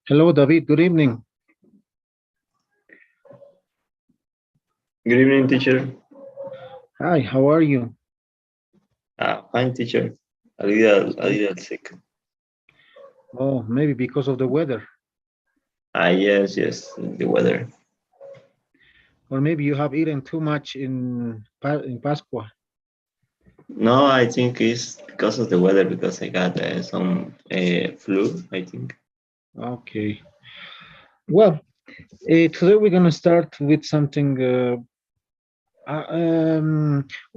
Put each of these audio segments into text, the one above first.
Hello, David. Good evening. Good evening, teacher. Hi, how are you? Fine, teacher. A Great. little sick. Oh, maybe because of the weather, Yes, yes, the weather. or maybe you have eaten too much in Pascua. No, I think it's because of the weather because I got some flu, I think. Okay. Well, today we're gonna start with something. We're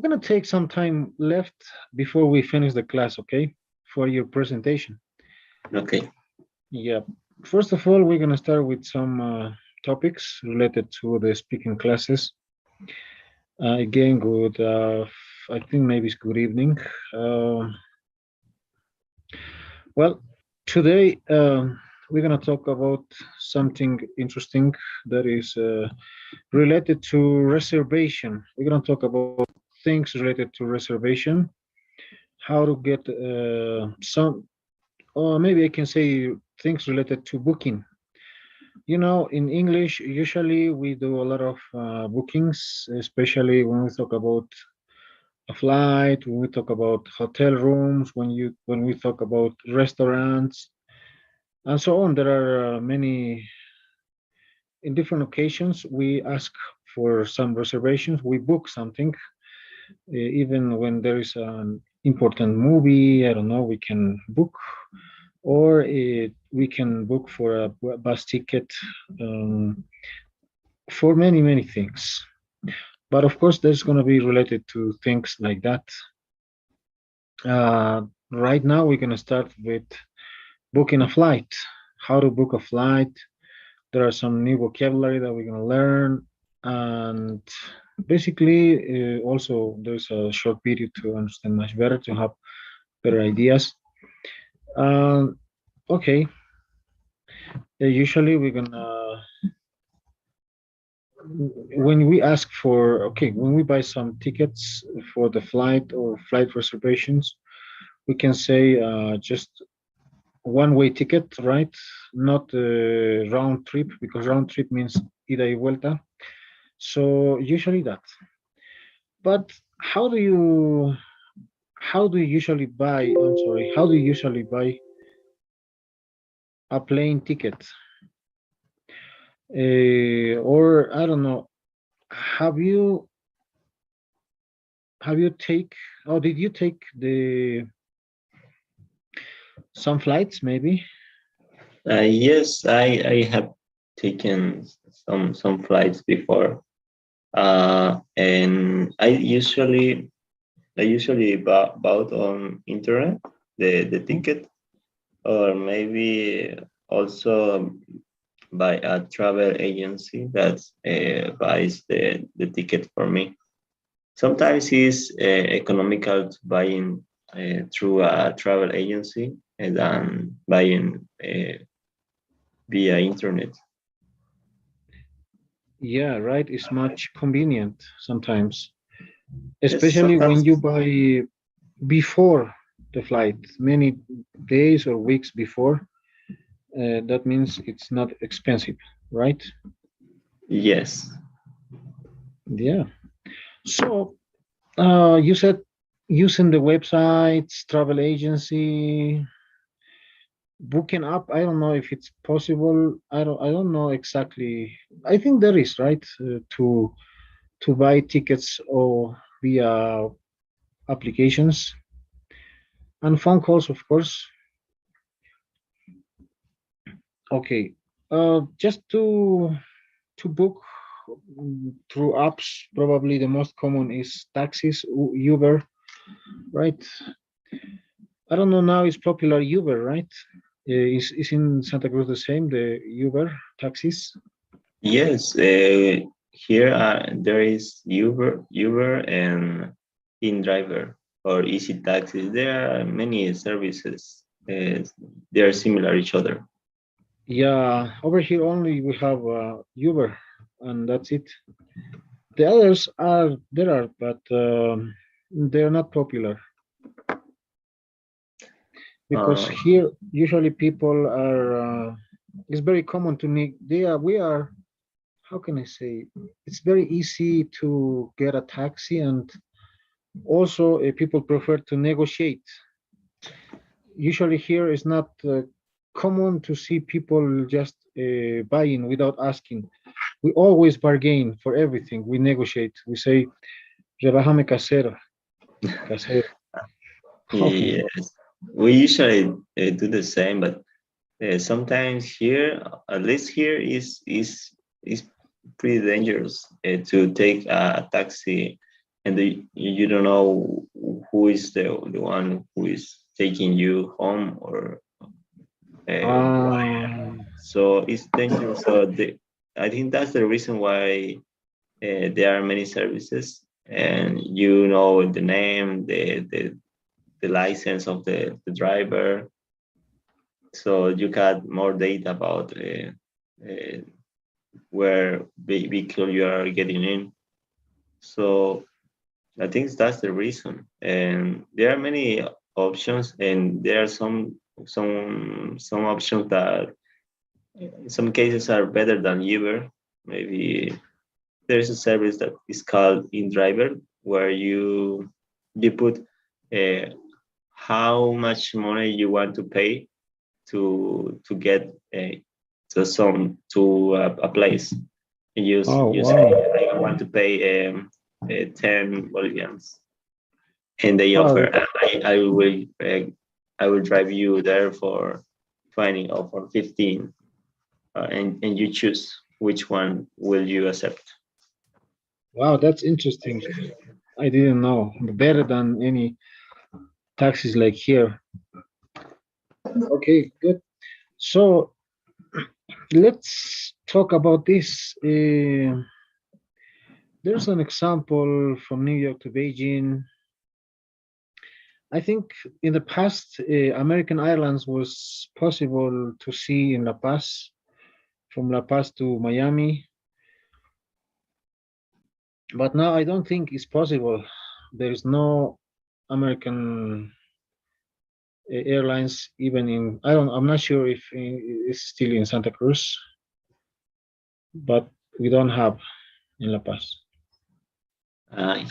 gonna take some time left before we finish the class, okay? For your presentation. Okay. Yeah. First of all, we're gonna start with some topics related to the speaking classes. Again, good. I think maybe it's good evening. Uh, well, today we're gonna talk about something interesting that is related to reservation. We're gonna talk about things related to reservation, how to get some, or maybe I can say things related to booking. You know, in English, usually we do a lot of bookings, especially when we talk about a flight, when we talk about hotel rooms, when we talk about restaurants, and so on. There are many in different occasions. We ask for some reservations. We book something, even when there is an important movie. I don't know. We can book, or we can book for a bus ticket, um, for many things. But of course, there's going to be related to things like that. Right now, we're going to start with booking a flight, how to book a flight. There are some new vocabulary that we're going to learn. And basically, also, there's a short video to understand much better, to have better ideas. Um, okay, usually we're going to, when we ask for, okay, when we buy some tickets for the flight or flight reservations, we can say just one-way ticket, right? Not a round trip, because round trip means ida y vuelta. So usually that. But how do you usually buy? I'm sorry. How do you usually buy a plane ticket? Or I don't know. Have you have you take or did you take the some flights maybe? Yes, I have taken some flights before. And I usually bought on internet the Mhm. ticket, or maybe also by a travel agency that buys the ticket for me. Sometimes it's economical to buying through a travel agency and then buying via internet. Yeah, right. It's much convenient sometimes, Yes, especially when sometimes. you buy before the flight, many days or weeks before. That means it's not expensive, right? Yes. Yeah. So you said using the websites, travel agency, booking up. I don't know if it's possible. I don't know exactly. I think there is, right, to buy tickets or via applications and phone calls, of course. Okay. Just to book through apps, probably the most common is taxis, Uber, right? I don't know now. It's popular Uber, right? Is in Santa Cruz the same, the Uber taxis? Yes. Here there is Uber and InDriver or Easy Taxis. There are many services. They are similar each other. Yeah, over here only we have Uber, and that's it. The others are there are, but they're not popular because Uh, here usually people are. It's very common to need. We are. How can I say? It's very easy to get a taxi, and also people prefer to negotiate. Usually here it's not common to see people just buying without asking. We always bargain for everything. We negotiate. We say, rebájame casero, casero. Okay. Yes, we usually do the same, but sometimes here, at least here, is pretty dangerous to take a taxi, and you don't know who is the one who is taking you home or why. Um, So it's dangerous. So I think that's the reason why there are many services, and you know the name, the license of the driver, so you got more data about uh, where vehicle you are getting in. So I think that's the reason. And there are many options, and there are some options that in some cases are better than Uber. Maybe there's a service that is called InDriver, where you put uh, how much money you want to pay to get to a place. oh, You say wow. I want to pay 10 bolivians, and they Wow. offer I will drive you there for 20 or for 15, and you choose which one will you accept. Wow, that's interesting. I didn't know. Better than any taxis like here. Okay, good. So let's talk about this. There's an example from New York to Beijing. I think in the past, American Airlines was possible to see in La Paz, from La Paz to Miami, but now I don't think it's possible. There is no American airlines even in. I'm not sure if it's still in Santa Cruz, but we don't have in La Paz.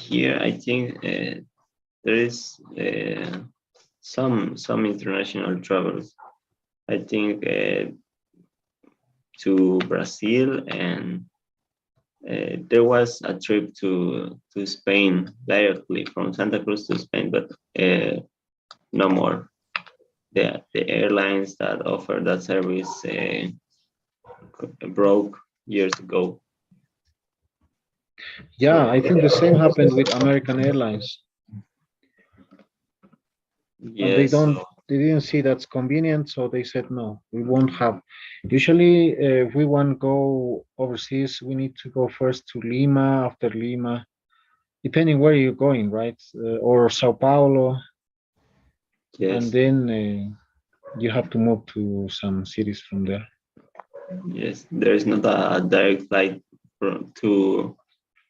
Here, I think there is some international travels. I think to Brazil, and there was a trip to Spain directly from Santa Cruz to Spain, but no more. The airlines that offer that service broke years ago. Yeah, So I think the same happened with American Airlines, and yes, so they didn't see that's convenient, so they said no, we won't have. Usually, if we want to go overseas, we need to go first to Lima, after Lima, depending where you're going, right? Or Sao Paulo, and yes, then you have to move to some cities from there. yes, there is not a direct flight to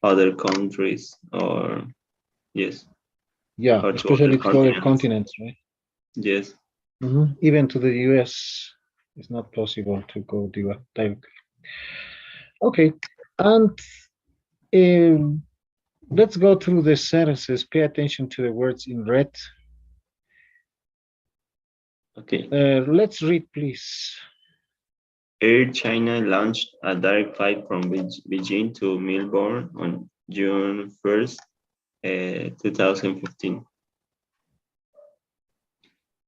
other countries, or yes, Yeah, or to other especially to other continents. continents, right? Yes. Even to the US, it's not possible to go directly. Okay, and um, let's go through the sentences. Pay attention to the words in red. Okay. Let's read, please. Air China launched a direct flight from Beijing to Melbourne on June 1st, 2015.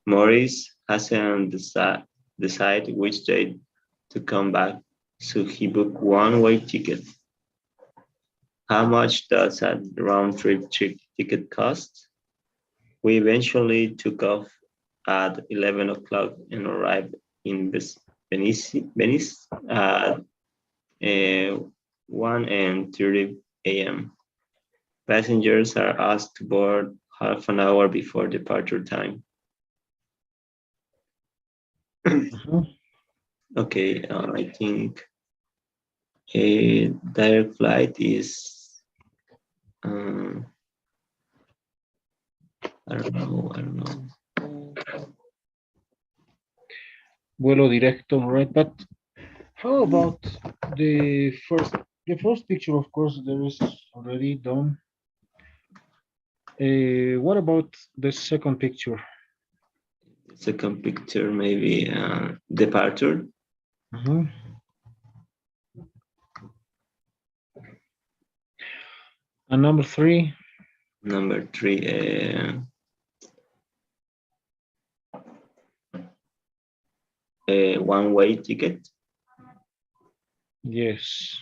Maurice hasn't decided which date to come back, so he booked one-way ticket. How much does a round-trip ticket cost? We eventually took off at 11 o'clock and arrived in Venice at 1:30 a.m. Passengers are asked to board half an hour before departure time. Mhm. Okay, I think a direct flight is, um, I don't know. Vuelo directo, right? But How about the first the first picture? Of course, there is already done. What about the second picture? Second picture, maybe departure. Mhm. And number three, Number three, one-way ticket. yes,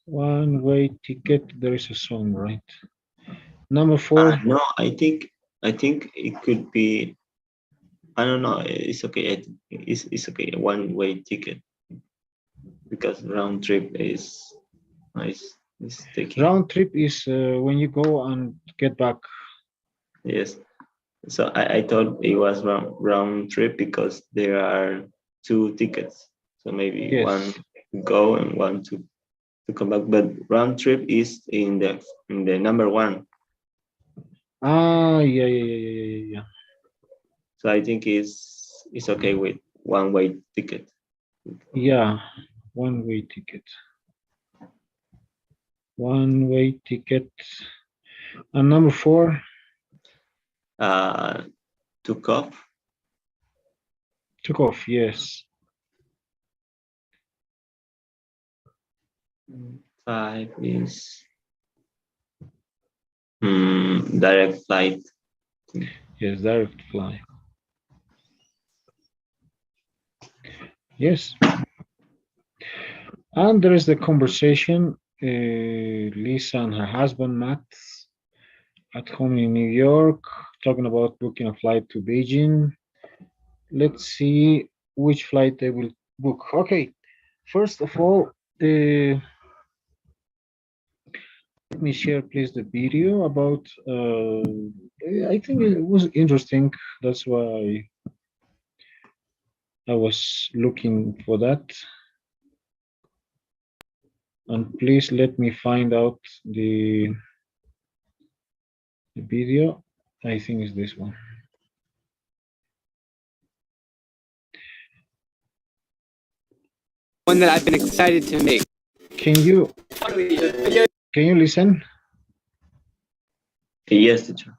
one-way ticket. There is a song, right? Number four, No, I think it could be. I don't know. It's okay. It's okay. A one-way ticket because round trip is nice. It's taking. round trip is when you go and get back. Yes. So I thought it was round trip because there are two tickets. So maybe one Yes. to go and one to come back. But round trip is in the number one. Ah, yeah, yeah, yeah, yeah, yeah, yeah. So I think it's okay with one-way ticket. Yeah, one-way ticket. One-way ticket. And number four, Uh, took off. took off. Yes. Five is direct flight. Yes, direct fly. Yes. And there is the conversation. Lisa and her husband Matt at home in New York, talking about booking a flight to Beijing. Let's see which flight they will book. Okay, first of all, let me share please the video about. I think it was interesting. That's why I was looking for that. And please let me find out the video. I think it's this one. One that I've been excited to make. Can you can you listen? Yes, teacher.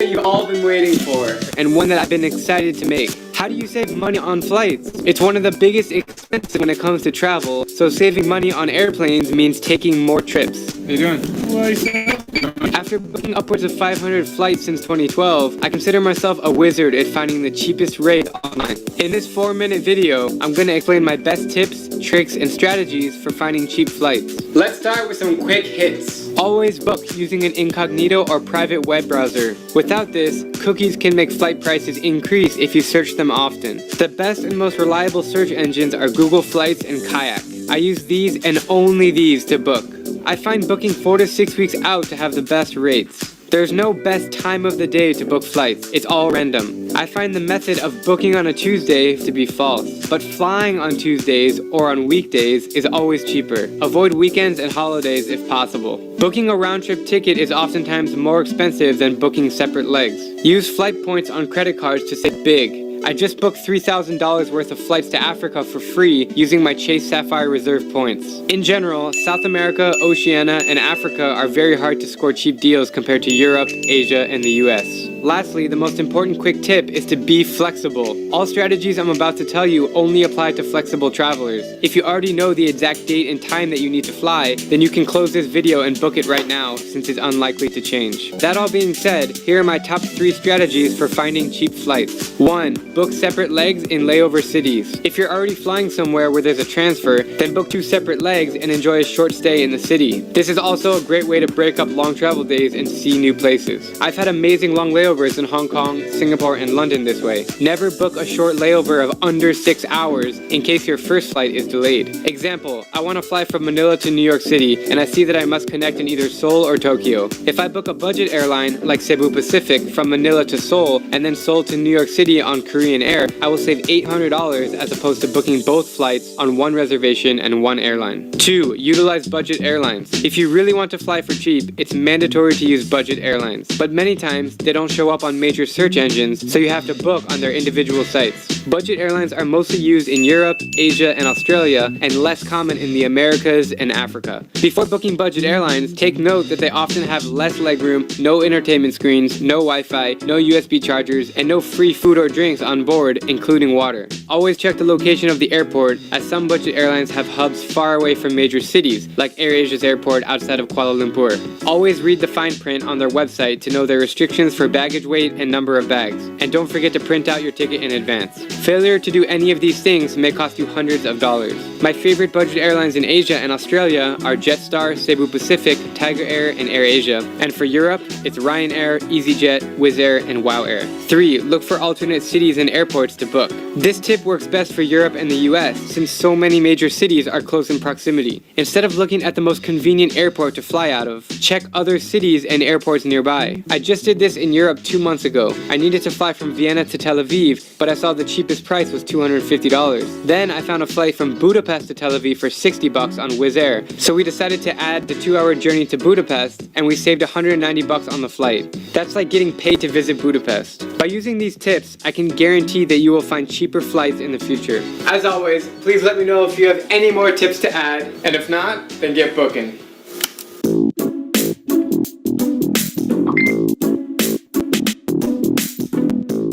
You've all been waiting for, and one that I've been excited to make. How do you save money on flights? It's one of the biggest expenses when it comes to travel, so saving money on airplanes means taking more trips. How you doing? After booking upwards of 500 flights since 2012, I consider myself a wizard at finding the cheapest rate online. In this 4-minute video, I'm going to explain my best tips, tricks, and strategies for finding cheap flights. Let's start with some quick hits. Always book using an incognito or private web browser. Without this, cookies can make flight prices increase if you search them often. The best and most reliable search engines are Google Flights and Kayak. I use these and only these to book. I find booking 4 to 6 weeks out to have the best rates. There's no best time of the day to book flights, it's all random. I find the method of booking on a Tuesday to be false, but flying on Tuesdays or on weekdays is always cheaper. Avoid weekends and holidays if possible. Booking a round-trip ticket is oftentimes more expensive than booking separate legs. Use flight points on credit cards to save big. I just booked $3,000 worth of flights to Africa for free using my Chase Sapphire Reserve points. In general, South America, Oceania, and Africa are very hard to score cheap deals compared to Europe, Asia, and the US. Lastly, the most important quick tip is to be flexible. All strategies I'm about to tell you only apply to flexible travelers. If you already know the exact date and time that you need to fly, then you can close this video and book it right now, since it's unlikely to change. That all being said, here are my top 3 strategies for finding cheap flights. 1. Book separate legs in layover cities. If you're already flying somewhere where there's a transfer, then book 2 separate legs and enjoy a short stay in the city. This is also a great way to break up long travel days and see new places. I've had amazing long layovers in Hong Kong, Singapore, and London this way. Never book a short layover of under 6 hours in case your first flight is delayed. Example, I want to fly from Manila to New York City, and I see that I must connect in either Seoul or Tokyo. If I book a budget airline like Cebu Pacific from Manila to Seoul, and then Seoul to New York City on Korean Air, I will save $800 as opposed to booking both flights on one reservation and one airline. 2. Utilize budget airlines. If you really want to fly for cheap, it's mandatory to use budget airlines, but many times they don't show show up on major search engines, so you have to book on their individual sites. Budget airlines are mostly used in Europe, Asia, and Australia, and less common in the Americas and Africa. Before booking budget airlines, take note that they often have less legroom, no entertainment screens, no Wi-Fi, no USB chargers, and no free food or drinks on board, including water. Always check the location of the airport, as some budget airlines have hubs far away from major cities, like AirAsia's airport outside of Kuala Lumpur. Always read the fine print on their website to know their restrictions for baggage weight and number of bags. And don't forget to print out your ticket in advance. Failure to do any of these things may cost you hundreds of dollars. My favorite budget airlines in Asia and Australia are Jetstar, Cebu Pacific, Tiger Air, and AirAsia. And for Europe, it's Ryanair, EasyJet, Wizz Air, and WOW Air. 3. Look for alternate cities and airports to book. This tip works best for Europe and the US, since so many major cities are close in proximity. Instead of looking at the most convenient airport to fly out of, check other cities and airports nearby. I just did this in Europe 2 months ago. I needed to fly from Vienna to Tel Aviv, but I saw the cheapest price was $250. Then I found a flight from Budapest to Tel Aviv for $60 on Wizz Air. So we decided to add the 2-hour journey to Budapest, and we saved $190 on the flight. That's like getting paid to visit Budapest. By using these tips, I can guarantee that you will find cheaper flights in the future. As always, please let me know if you have any more tips to add, and if not, then get booking.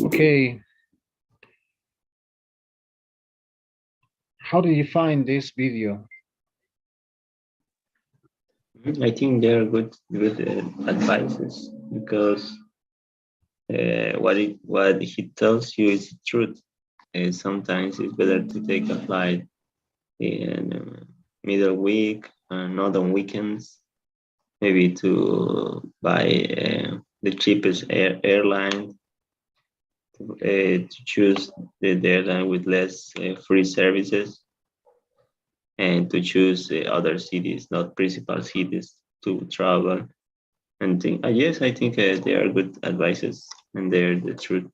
Okay. How did you find this video? I think they are good advices, because what he tells you is the truth. Sometimes it's better to take a flight in middle week, not on weekends. Maybe to buy the cheapest airline, to choose the airline with less free services, and to choose other cities, not principal cities, to travel. And yes, I think they are good advices, and they're the truth.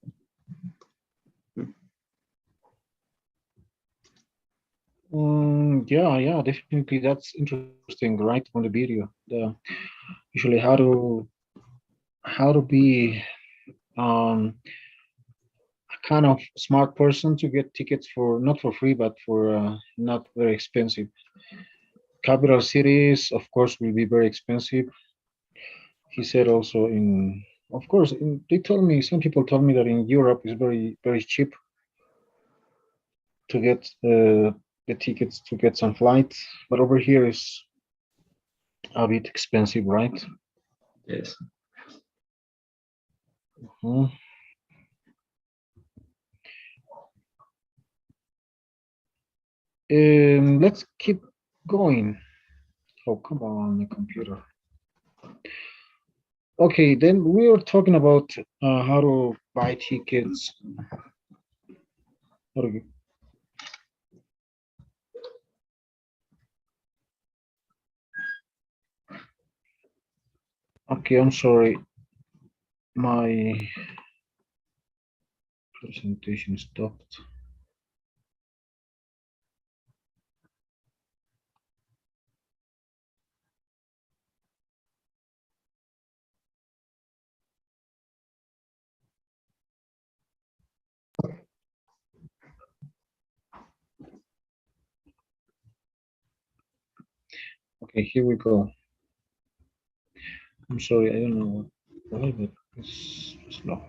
Yeah, definitely. That's interesting, right? From the video, usually how to be a kind of smart person to get tickets for not for free, but for not very expensive. Capital cities, of course, will be very expensive. He said also of course, some people told me that in Europe is very cheap to get the tickets to get some flights, but over here is a bit expensive, right? Yes. Mhm. Let's keep going. Oh, come on, the computer. Okay, then we were talking about how to buy tickets. How to get... Okay, I'm sorry. My presentation stopped. Okay, here we go. I'm sorry, I don't know why, but it's slow.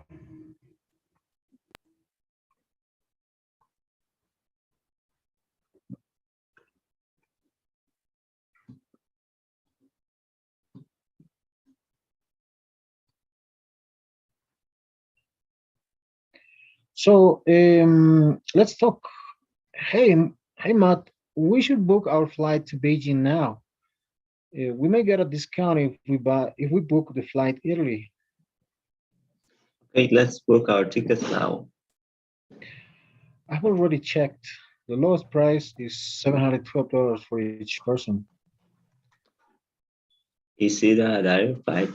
So let's talk. Hey, Matt, we should book our flight to Beijing now. We may get a discount if we book the flight early. Okay, let's book our tickets now. I've already checked. The lowest price is $712 for each person. Is it a direct flight?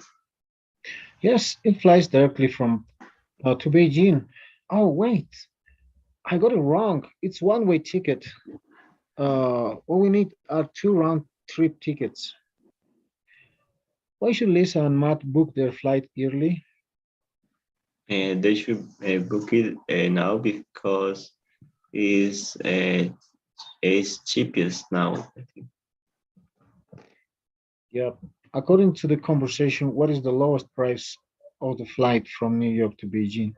Yes, it flies directly from to Beijing. Oh wait, I got it wrong. It's one-way ticket. All we need are 2 round-trip tickets. Why should Lisa and Matt book their flight early? They should book it now because it's cheapest now, I think. Yeah. According to the conversation, what is the lowest price of the flight from New York to Beijing?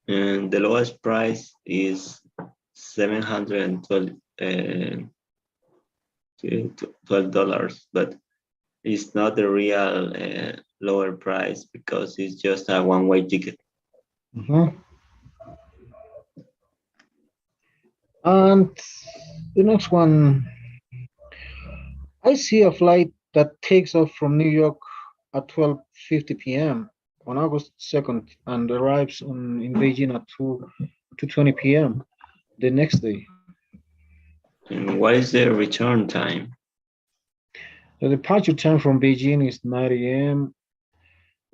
And the lowest price is 712 $12, but it's not the real lower price because it's just a one-way ticket. Mhm. And the next one, I see a flight that takes off from New York at 12:50 p.m. on August 2nd and arrives in Beijing at 2:20 p.m. the next day. And what is the return time? The departure time from Beijing is 9 a.m.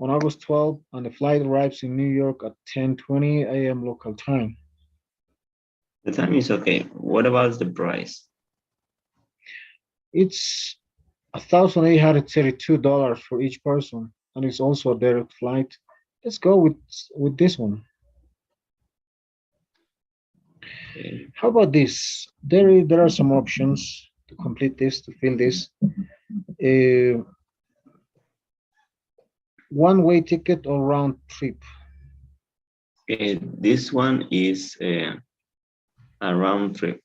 on August 12th, and the flight arrives in New York at 10:20 a.m. local time. The time is okay. What about the price? It's $1,832 for each person, and it's also a direct flight. Let's go with this one. Okay. How about this? There are some options to complete this, to fill this. Uh, One-way ticket or round trip. This one is a round trip.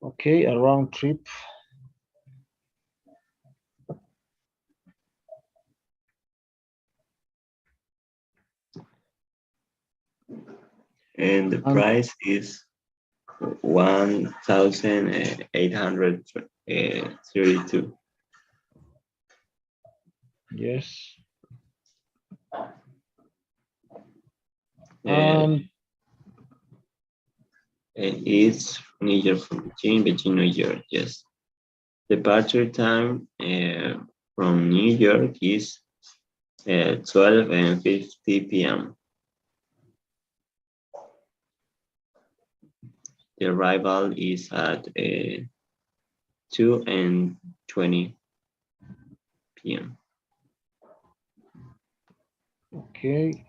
Okay, a round trip. And the And price is 1,832. yes, Uh, and it's New York from Beijing, New York. Yes. Departure time from New York is 12:50 p.m. The arrival is at 2:20 p.m. okay,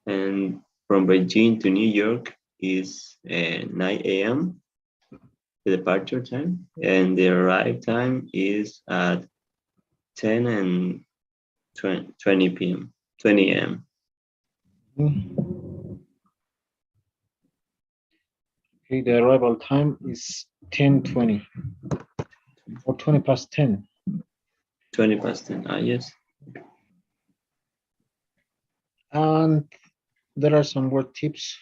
And from Beijing to New York is 9 a.m. the departure time, and the arrive time is at 10 and 20 p.m. 20 a.m. mhm. Okay, the arrival time is 10:20 or 20 past 10. 20 past 10. Ah, yes. And there are some word tips.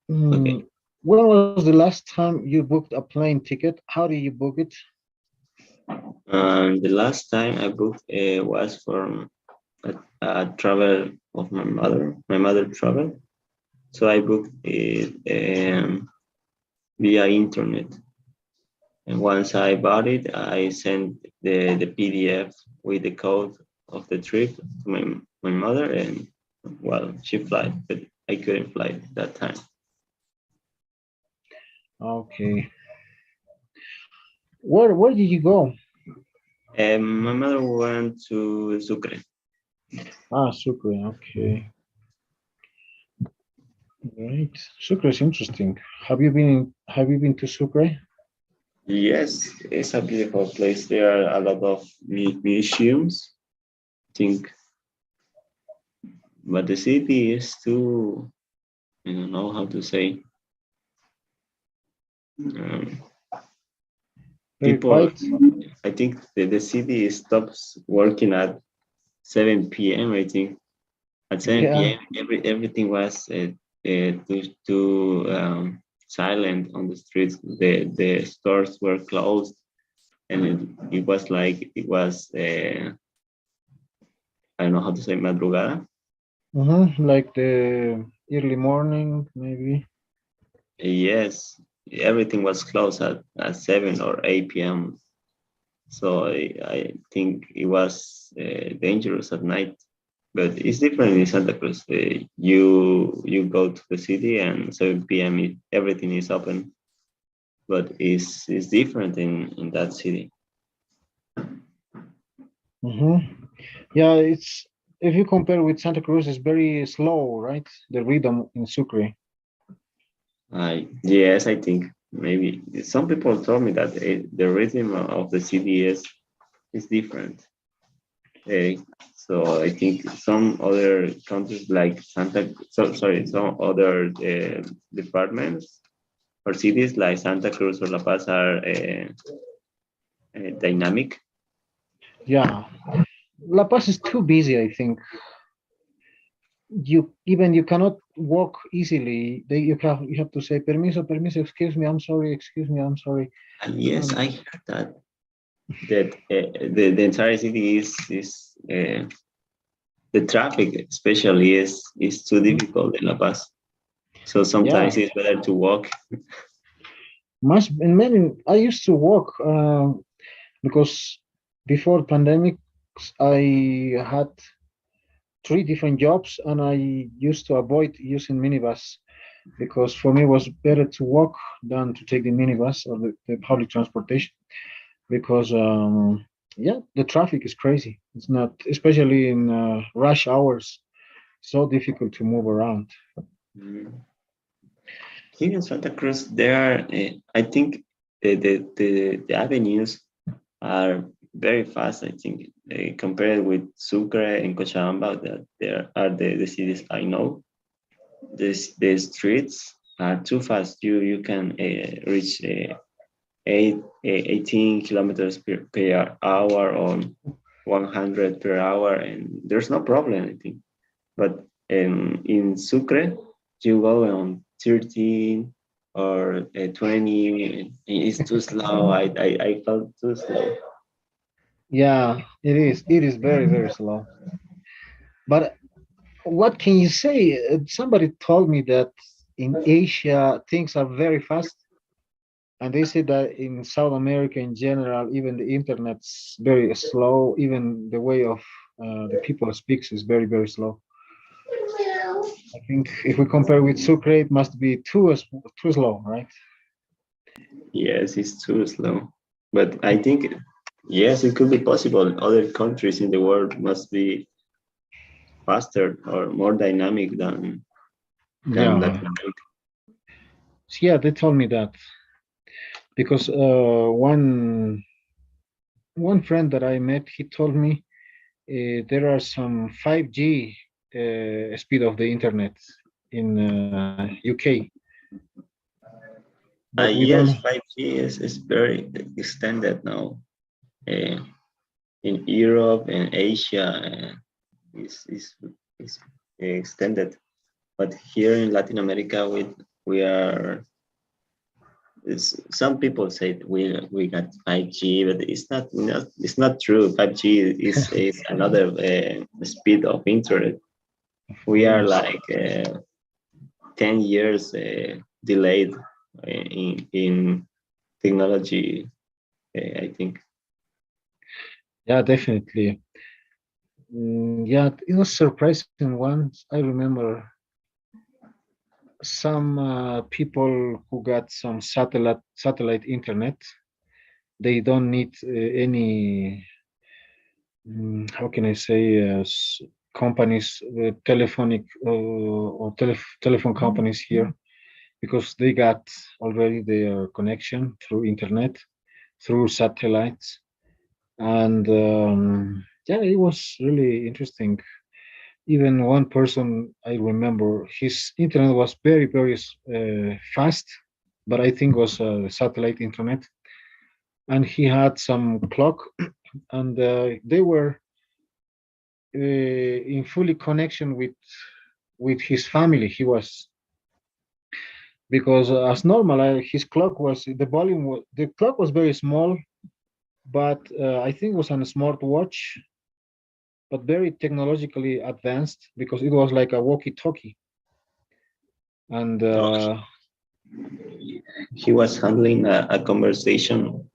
Okay. Hmm, when was the last time you booked a plane ticket? How did you book it? The last time I booked was from a travel of my mother. My mother traveled, so I booked it via internet. And once I bought it, I sent the PDF with the code of the trip to my mother, and well, she flight, but I couldn't fly that time. Okay. Where did you go? My mother went to Sucre. Ah, Sucre. Okay. Right. Sucre is interesting. Have you been to Sucre? Yes, it's a beautiful place. There are a lot of museums, I think, but the city is too, I don't know how to say. Um, Very People, quiet. I think the city stops working at 7 p.m. I think at 7 Yeah. p.m. Everything was too silent on the streets. The stores were closed, and it was like it was I don't know how to say madrugada. Like the early morning, maybe. Yes, everything was closed at 7 or 8 p.m. So I think it was dangerous at night. But it's different in Santa Cruz. You go to the city and 7 p.m. Everything is open, but it's different in that city. Hmm. Yeah, it's if you compare with Santa Cruz, it's very slow, right? The rhythm in Sucre. Yes, I think maybe some people told me that the rhythm of the city is different. Uh, so I think some other countries like some other departments or cities like Santa Cruz or La Paz are dynamic. Yeah, La Paz is too busy, I think. You cannot walk easily. You have to say permiso, permiso, excuse me, I'm sorry, excuse me, I'm sorry. And yes, And I heard that the entire city is the traffic especially is too mhm. difficult in La Paz. So Yeah, sometimes it's better to walk. must in many. I used to walk because before pandemic, I had three different jobs, and I used to avoid using minibus because for me it was better to walk than to take the minibus or the public transportation because yeah, the traffic is crazy. It's not, especially in rush hours, so difficult to move around. Mm. Here in Santa Cruz, there are, I think, the avenues are very fast. I think compared with Sucre and Cochabamba, that there are the cities I know. The streets are too fast. You can reach 18 kilometers per hour on 100 per hour, and there's no problem, I think. But in Sucre, you go on 13 or 20. It's too slow. I felt too slow. Yeah, it is. It is very, very slow. But what can you say? Somebody told me that in Asia things are very fast, and they said that in South America in general, even the internet's very slow. Even the way of the people speaks is very, very slow. I think if we compare with Sucre, it must be too slow, right? Yes, it's too slow. But I think, yes, it could be possible. Other countries in the world must be faster or more dynamic than Yeah. Latin America. Yeah, they told me that because one friend that I met, he told me there are some 5G speed of the internet in UK, but we don't. Yes, 5G is very extended now. Uh, in Europe and Asia is extended, but here in Latin America we are. Some people say we got 5G, but it's not true. 5G is another speed of internet. Of We are course. like 10 years delayed in technology. I think. Yeah, definitely. Yeah, it was surprising once. I remember some people who got some satellite internet. They don't need any how can I say, companies, telephonic or telephone companies here because they got already their connection through internet, through satellites, and yeah, it was really interesting. Even one person I remember, his internet was very, very fast, but I think was satellite internet, and he had some clock, and they were in fully connection with his family. He was because as normal, his clock was the clock was very small, but I think it was on a smart watch, but very technologically advanced because it was like a walkie-talkie, and Oh, he was handling a conversation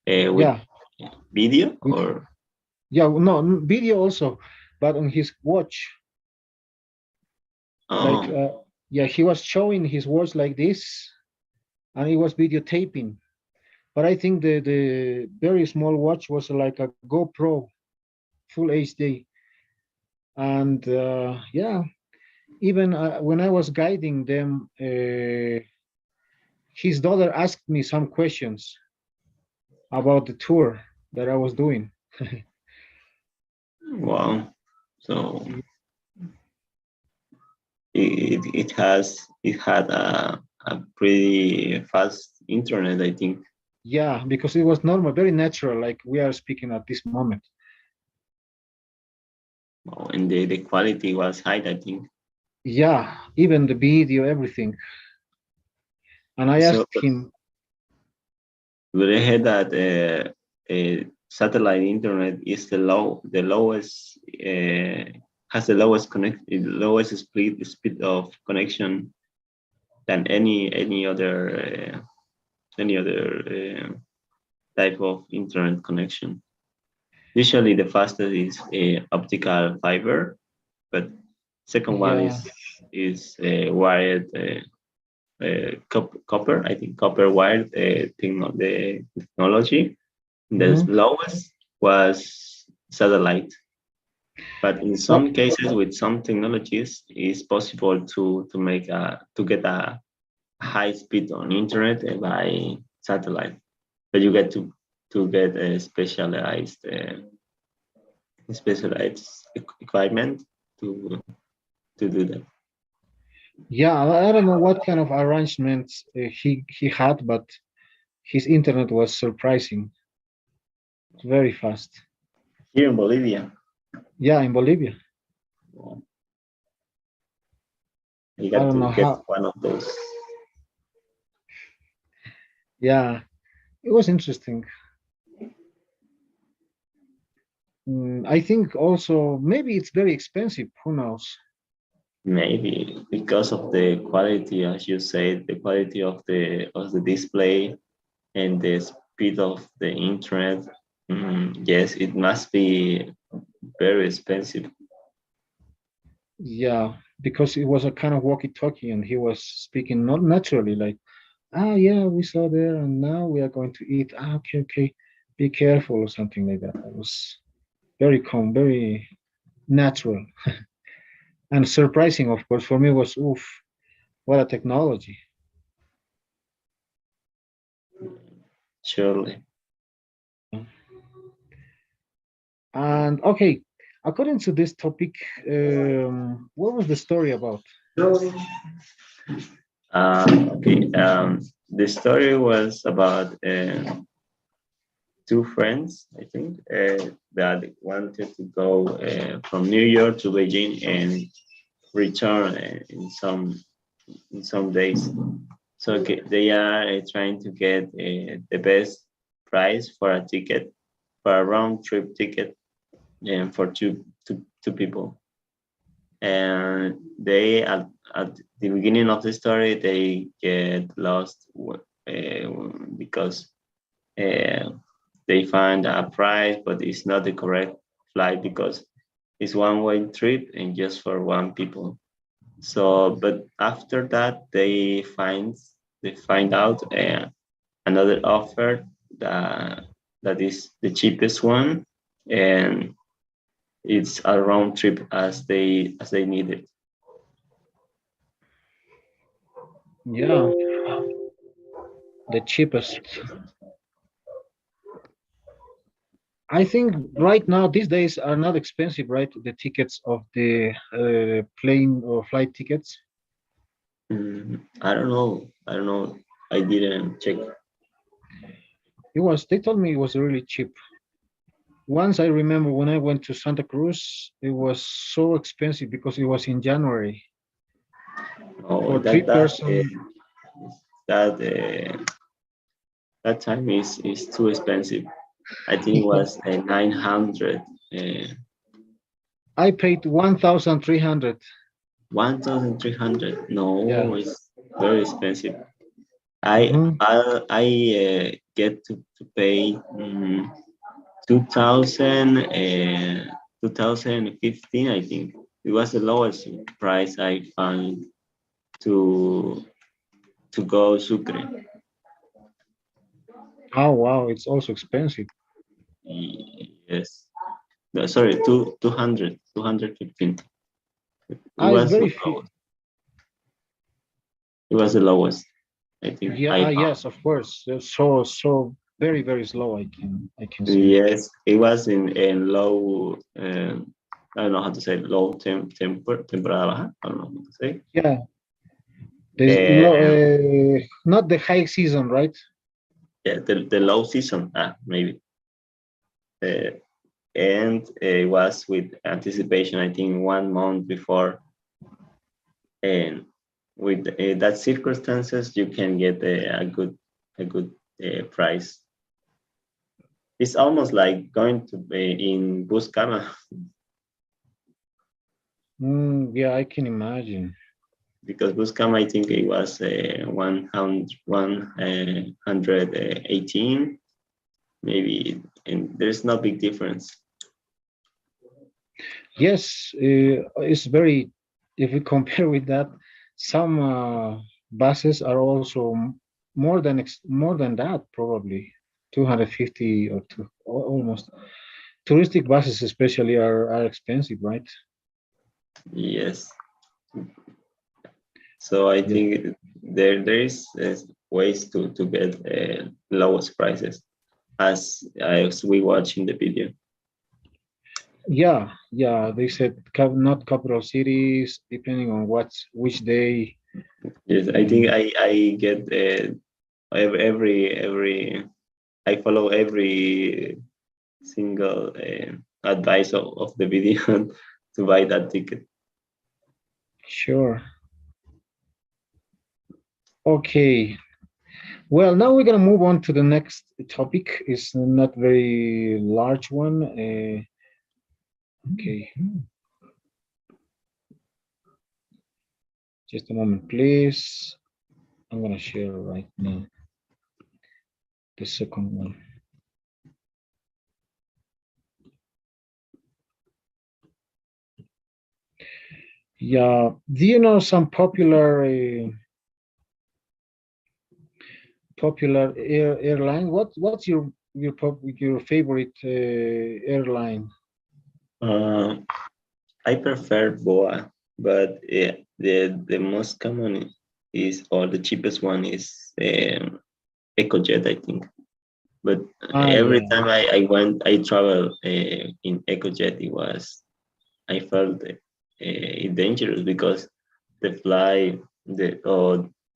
with yeah, video with or yeah, no video also, but on his watch, like oh yeah, he was showing his watch like this, and it was videotaping. But I think the very small watch was like a GoPro, full HD. And yeah, even when I was guiding them, his daughter asked me some questions about the tour that I was doing. Wow. So it had a pretty fast internet, I think. Yeah, because it was normal, very natural, like we are speaking at this moment. Wow. And the quality was high, I think. Yeah, even the video, everything. And I So asked him, they had that satellite internet is the lowest has the lowest speed of connection than any other type of internet connection. Usually, the fastest is optical fiber, but second one yeah, wired copper. I think copper wired the technology. The mhm. lowest was satellite, but in Well, some cases, with some technologies, it's possible to get a high speed on internet by satellite, but you get to get a specialized equipment to to do that. yeah, I don't know what kind of arrangements he had, but his internet was surprising, very fast. Here in Bolivia, Yeah, in Bolivia. well, you I got don't to know get how. one of those. Yeah, it was interesting. I think also maybe it's very expensive. Who knows? Maybe because of the quality, as you said, the quality of the display and the speed of the internet. Yes, it must be very expensive. Yeah, because it was a kind of walkie-talkie, and he was speaking not naturally, like, ah, yeah, we saw there, and now we are going to eat. Ah, okay, okay, be careful, or something like that. It was very calm, very natural, and surprising, of course. For me, was oof, what a technology. Surely. And okay, according to this topic, what was the story about? Okay. The story was about two friends, I think, that wanted to go from New York to Beijing and return in some days. So they are trying to get the best price for a ticket, for a round trip ticket, and for two people. And they at the beginning of the story they get lost because uh, they find a price, but it's not the correct flight because it's one-way trip and just for one people. So, but after that, they find out another offer that is the cheapest one, and it's a round trip as they need it. Yeah, the cheapest. I think right now these days are not expensive, right? The tickets of the plane or flight tickets. I don't know. I don't know. I didn't check. It was. They told me it was really cheap. Once I remember when I went to Santa Cruz, it was so expensive because it was in January Oh, for three person. that that time is too expensive. I think it was 900, uh, I paid 1,300. 1,300. No, Yeah. it's very expensive. Hmm. I get to pay 2000 2015. I think it was the lowest price I found to go Sucre. Oh wow, it's also expensive. Yes, No, sorry, 215. It It's was the very few. lowest. It was the lowest, I think. Yeah, I found. yes, of course. So very, very slow. I can see. Yes, it was in low. I don't know how to say low temporada baja. I don't know how to say. Yeah, there's no, Um, not the high season, right? yeah, the low season, maybe. Uh, and it was with anticipation. I think 1 month before, and with that circumstances, you can get a good price. It's almost like going to be in Buscama Yeah, I can imagine. because Buscama, I think it was 118, maybe, and there's no big difference. Yes, it's very. If we compare with that, some buses are also more than that, probably 250 or almost. Touristic buses, especially, are expensive, right? Yes. So I Yeah. think there is ways to get lowest prices as we watch in the video. Yeah, yeah. They said not capital cities, depending on which day. Yes, I think And I get every I follow every single advice of the video to buy that ticket. sure. Okay. Well, now we're gonna move on to the next topic. It's not very large one. Okay, just a moment, please. I'm gonna share right now the second one. Yeah. Do you know some popular airline? What's your favorite airline? Uh, I prefer Boa, but yeah, the most common is or the cheapest one is EcoJet, I think. But Ah, every yeah. time I travel in EcoJet, I felt dangerous because the fly the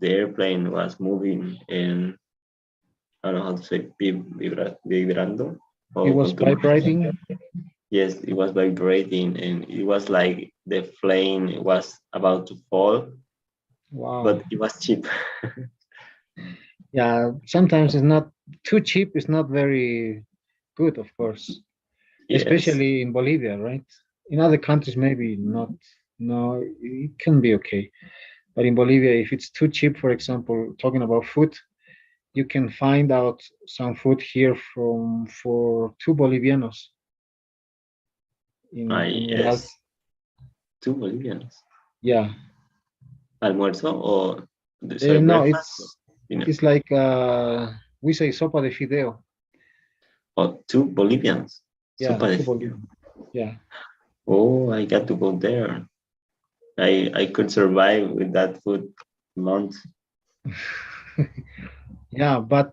airplane was moving and I don't know how to say vibrando It or was vibrating. yes, it was vibrating and it was like the plane was about to fall, Wow. but it was cheap. Yeah. Sometimes it's not too cheap. It's not very good, of course, Yes, especially in Bolivia, right? In other countries, maybe not. No, it can be okay. But in Bolivia, if it's too cheap, for example, talking about food, you can find out some food here from for 2 Bolivianos in El yes, 2 Bolivians. Yeah. Almuerzo or sorry, No, breakfast or dinner? it's like we say sopa de fideo. Oh, 2 Bolivians. Yeah, Sopa de 2 Bolivian. fideo. Yeah. Oh, I got to go there. I could survive with that food month. Yeah, but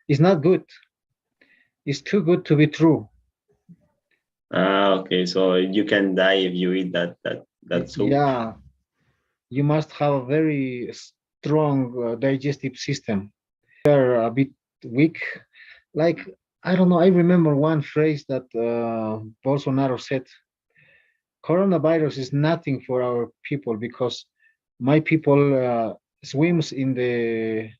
it's not good. It's too good to be true. Okay. So you can die if you eat that soup. Yeah, you must have a very strong digestive system. Are a bit weak. Like, I don't know. I remember one phrase that Bolsonaro said: "Coronavirus is nothing for our people because my people swims in the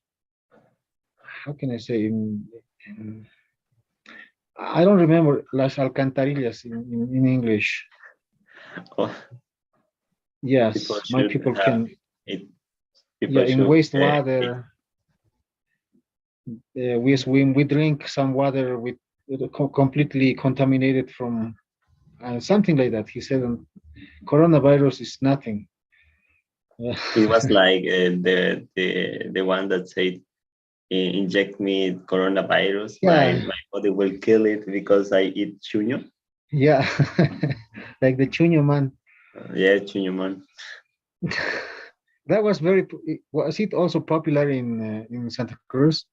how can I say in I don't remember las alcantarillas in English. Oh, people Yes, my should people have can. it. Yeah, People in should wastewater, we swim. We drink some water with completely contaminated from something like that. He said, "Coronavirus is nothing." it was like the one that said inject me coronavirus. My Yeah, my body will kill it because I eat chuño. Yeah, like the Chuño man. Yeah, Chuñuman. That was was it also popular in Santa Cruz?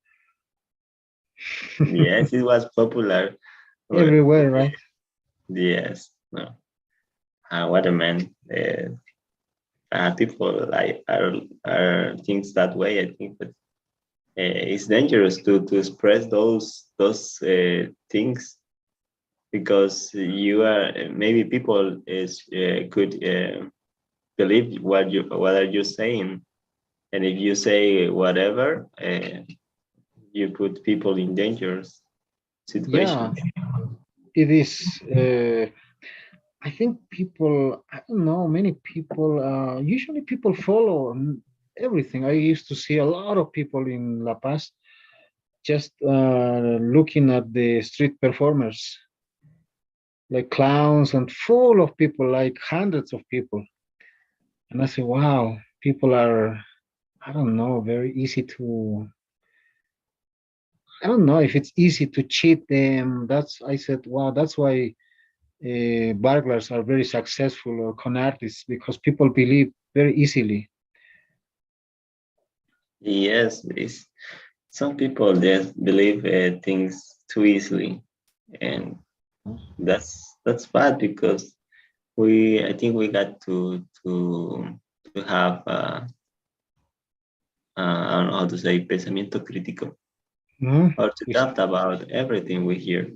Yes, it was popular. But Everywhere, right? yes, no. What a man. People like are things that way. I think, but it's dangerous to express those things because you are maybe people is could believe what are you saying, and if you say whatever, you put people in dangerous Yeah, situations. it is. I think people, I don't know, many people, usually people follow everything. I used to see a lot of people in La Paz just looking at the street performers, like clowns and full of people, like hundreds of people. And I say, wow, people are, I don't know, very easy to, I don't know if it's easy to cheat them. I said, wow, that's why burglars are very successful or con artists because people believe very easily. Yes, it's, some people just believe things too easily, and that's bad because we I think we got to have I don't know how to say pensamiento crítico Mhm. or to doubt about everything we hear.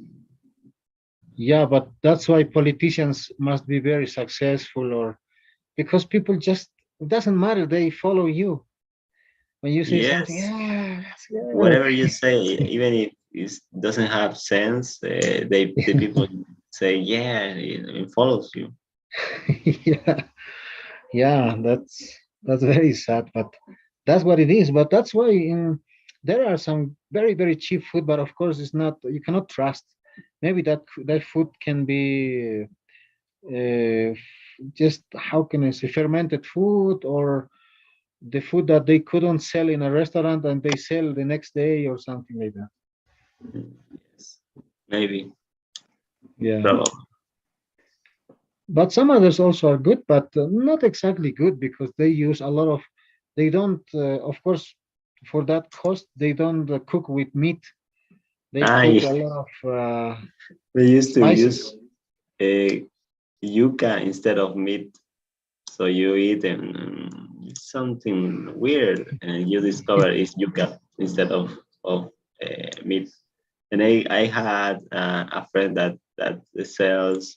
Yeah, but that's why politicians must be very successful, or because people just, it doesn't matter, they follow you. When you say something, Yes, yeah, yeah, whatever you say, even if it doesn't have sense, the people say yeah, it follows you. yeah, yeah, that's very sad, but that's what it is. But that's why there are some very, very cheap food, but of course it's not, you cannot trust. Maybe that food can be just, how can I say, fermented food, or the food that they couldn't sell in a restaurant and they sell the next day or something like that. Yes, maybe, Yeah. probably. But some others also are good, but not exactly good because they use a lot of, they don't, of course, for that cost, they don't cook with meat. They Ah, cook yeah. a lot of They used to use spices. yuca instead of meat. So you eat and it's something weird, and you discover it's yuca instead of meat. And I had a friend that sells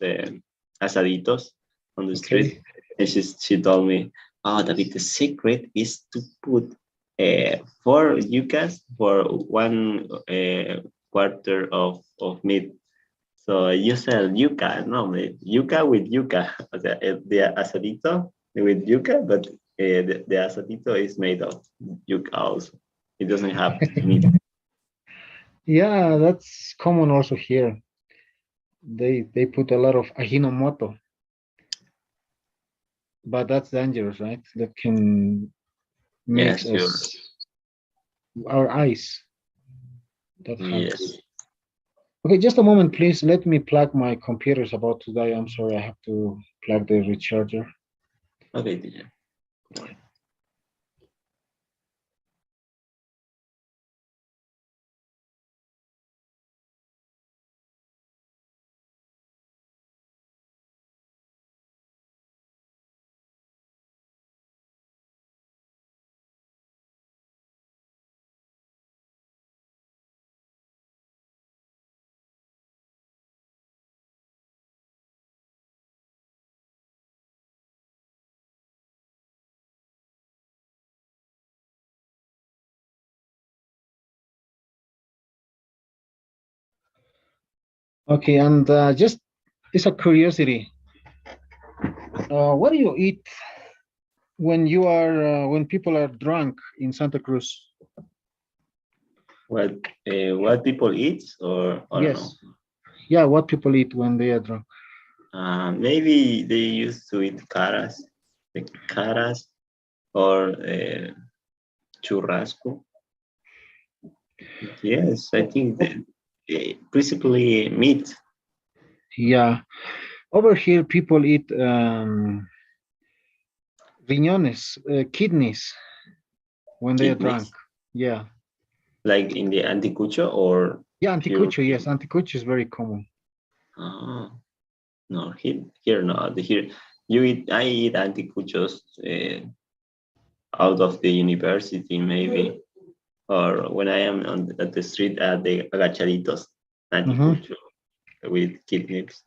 asaditos on the street, Okay. and she told me, "Oh, David, the secret is to put four yucas for one quarter of meat." So you sell yuca, no, yuca with yuca, o sea, the asadito with yuca, but the asadito is made of yuca also. It doesn't have meat. Yeah, that's common also here. They put a lot of ajinomoto, but that's dangerous, right? That can makes Yes, sure. us our eyes. That Yes. hurts. Okay, just a moment, please. Let me plug my computer. Is about to die. I'm sorry. I have to plug the recharger. Okay, teacher. Okay, and just it's a curiosity. What do you eat when people are drunk in Santa Cruz? What people eat, or I don't know. Yes. Yeah, what people eat when they are drunk. Maybe they used to eat caras, the caras, or churrasco. Yes, I think that principally meat. Yeah. Over here, people eat riñones, kidneys when they are drunk. Kidneys, Yeah. like in the anticucho or Yeah, pure anticucho. Yes, kidney? anticucho is very common. Oh, no, here not. Here you eat. I eat anticuchos out of the university maybe, or when I am at the street at the agachaditos, Hmm. anticucho with kidneys,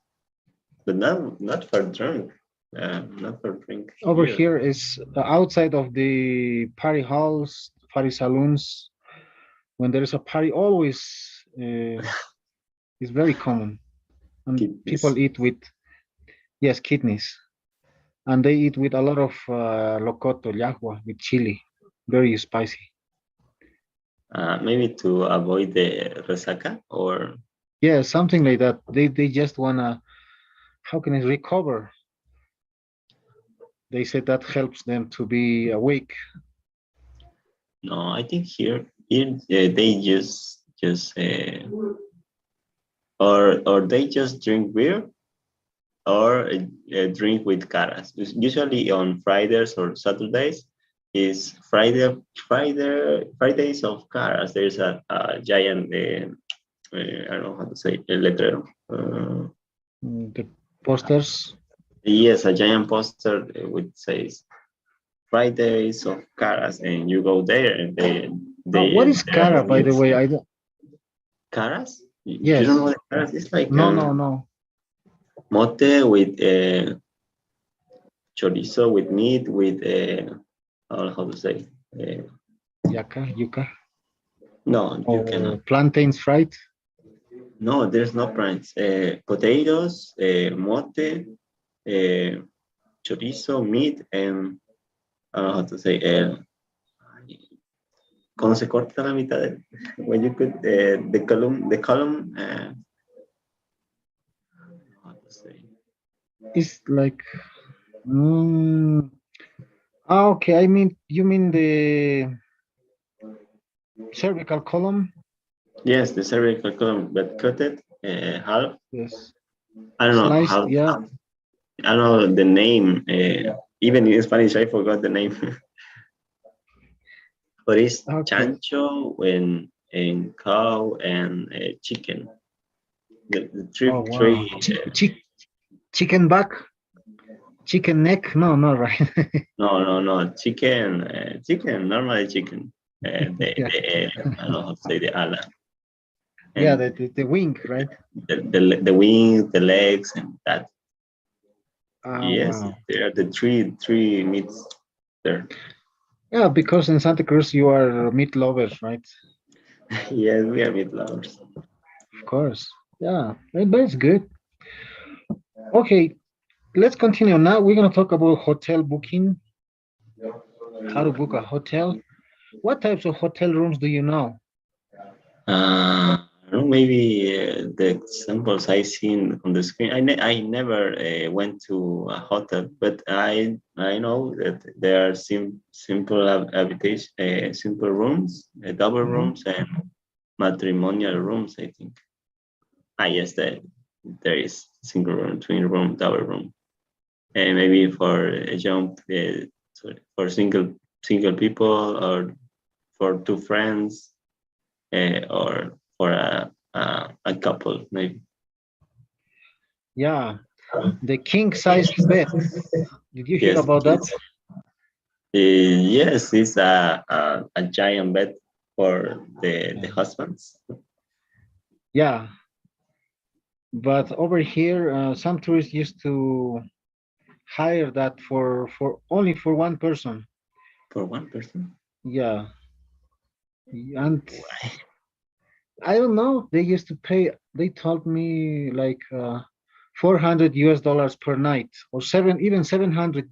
but not for drunk, not for drink Over here. here is outside of the party halls, party saloons. When there is a party, always is very common, and people Kidneys. eat with, yes, kidneys, and they eat with a lot of locoto, llajua, with chili, very spicy. Maybe to avoid the resaca or Yeah, something like that. They just wanna, how can I recover? They said that helps them to be awake. no. I think here they just or they just drink beer or drink with caras. Usually on Fridays or Saturdays is Fridays of caras. There's a giant I don't know how to say el letrero. The posters. Yes, a giant poster which says Fridays of caras, and you go there and What is there cara, by the meets way? I don't. caras. You don't know Yes. what caras is like? No, no, no. Mote with chorizo with meat with I don't know how to say. Uh, Yuca, yuca. no, you cannot. Or plantains fried. No, there's no prawns. Potatoes, mote, chorizo, meat, and I don't know how to say. Cuando se corta la mitad, when you put the column. How to say? It's like. Mm, okay, I mean, you mean the cervical column? Yes, the cervical column, but cut it half. Yes. I don't know Sliced, how. yeah. I don't know the name. Even in Spanish, I forgot the name. But it's Okay. chancho and cow and chicken. The Oh, three wow. three. Chicken back, chicken neck. No, not right. No, chicken, normally chicken. Yeah. I don't know how to say the ala Yeah, and the wing, right? the wings, the legs, and that. Oh, Yes, wow. there are the three meats there. Yeah, because in Santa Cruz you are meat lovers, right? Yes, we are meat lovers. Of course. Yeah, but it's good. Okay, let's continue. Now we're gonna talk about hotel booking, how to book a hotel. What types of hotel rooms do you know? I don't know, maybe the examples I seen on the screen. I never went to a hotel, but I know that there are simple habitation, simple rooms, double Mhm. rooms, and matrimonial rooms. I think. Yes, there is single room, twin room, double room, and maybe for a jump, sorry, for single people or for two friends or for a couple, maybe. Yeah, the king size bed. Did you hear Yes, about that? yes, it's a giant bed for the Yeah. husbands. Yeah, but over here, some tourists used to hire that for only for one person. For one person. Yeah, and I don't know. They used to pay. They told me like 400 US dollars per night, or even $700.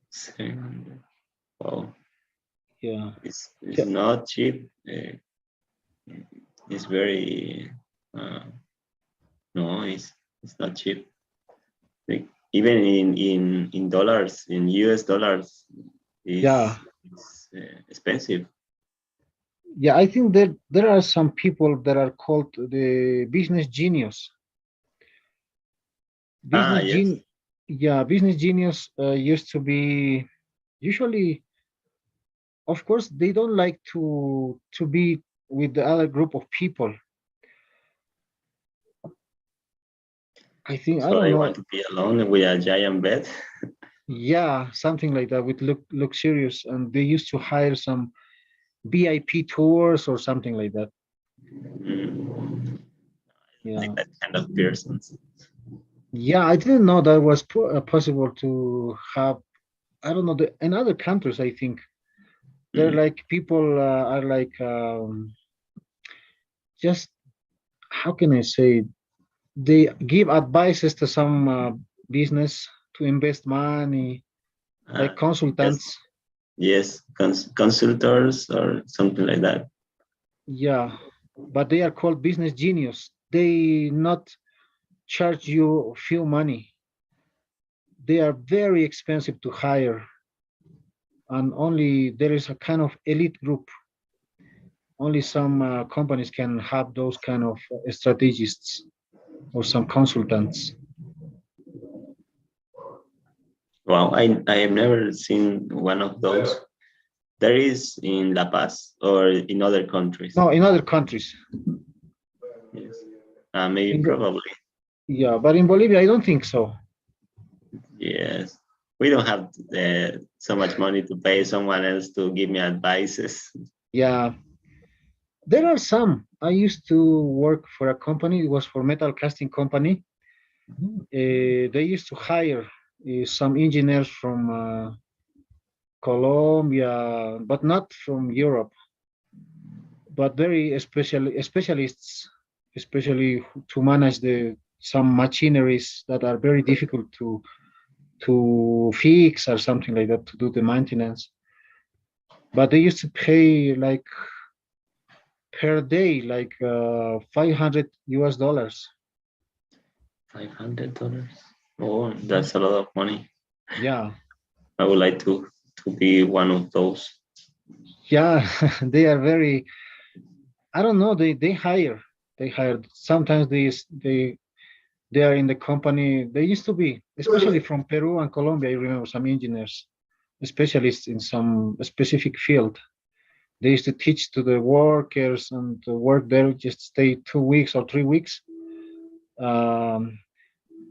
700. Wow, Yeah, it's yeah, not cheap. It's very uh, no, it's not cheap. Like, even in dollars, in US dollars, yeah, is expensive. yeah. I think that there are some people that are called the business genius. Business Yes. gen, yeah, business genius used to be usually, of course, they don't like to be with the other group of people. I think I So don't they want know. to be alone with a giant bed. Yeah, something like that with luxurious, and they used to hire some VIP tours or something like that. Mm, like Yeah, that kind of persons. yeah, I didn't know that was possible to have. I don't know in other countries. I think they're Mm. like people are like just how can I say? They give advices to some business to invest money, Uh, like yes, consultants. yes, consultors or something like that. Yeah, but they are called business genius. They not charge you few money. They are very expensive to hire, and only there is a kind of elite group. Only some companies can have those kind of strategists or some consultants. Wow, I have never seen one of those. There is in La Paz or in other countries. No, in other countries. Yes. Maybe In Bo- probably. yeah, but in Bolivia, I don't think so. Yes. We don't have so much money to pay someone else to give me advices. Yeah, there are some. I used to work for a company. It was for metal casting company. They used to hire some engineers from Colombia, but not from Europe, but very specialists, especially to manage the some machineries that are very difficult to fix or something like that to do the maintenance. But they used to pay like per day, like 500 US dollars. $500. Oh, that's a lot of money. Yeah, I would like to be one of those. yeah, they are very. I don't know. They hire. Sometimes they are in the company. They used to be, especially from Peru and Colombia. I remember some engineers, specialists in some specific field. They used to teach to the workers and to work there, just stay 2 weeks or 3 weeks, um,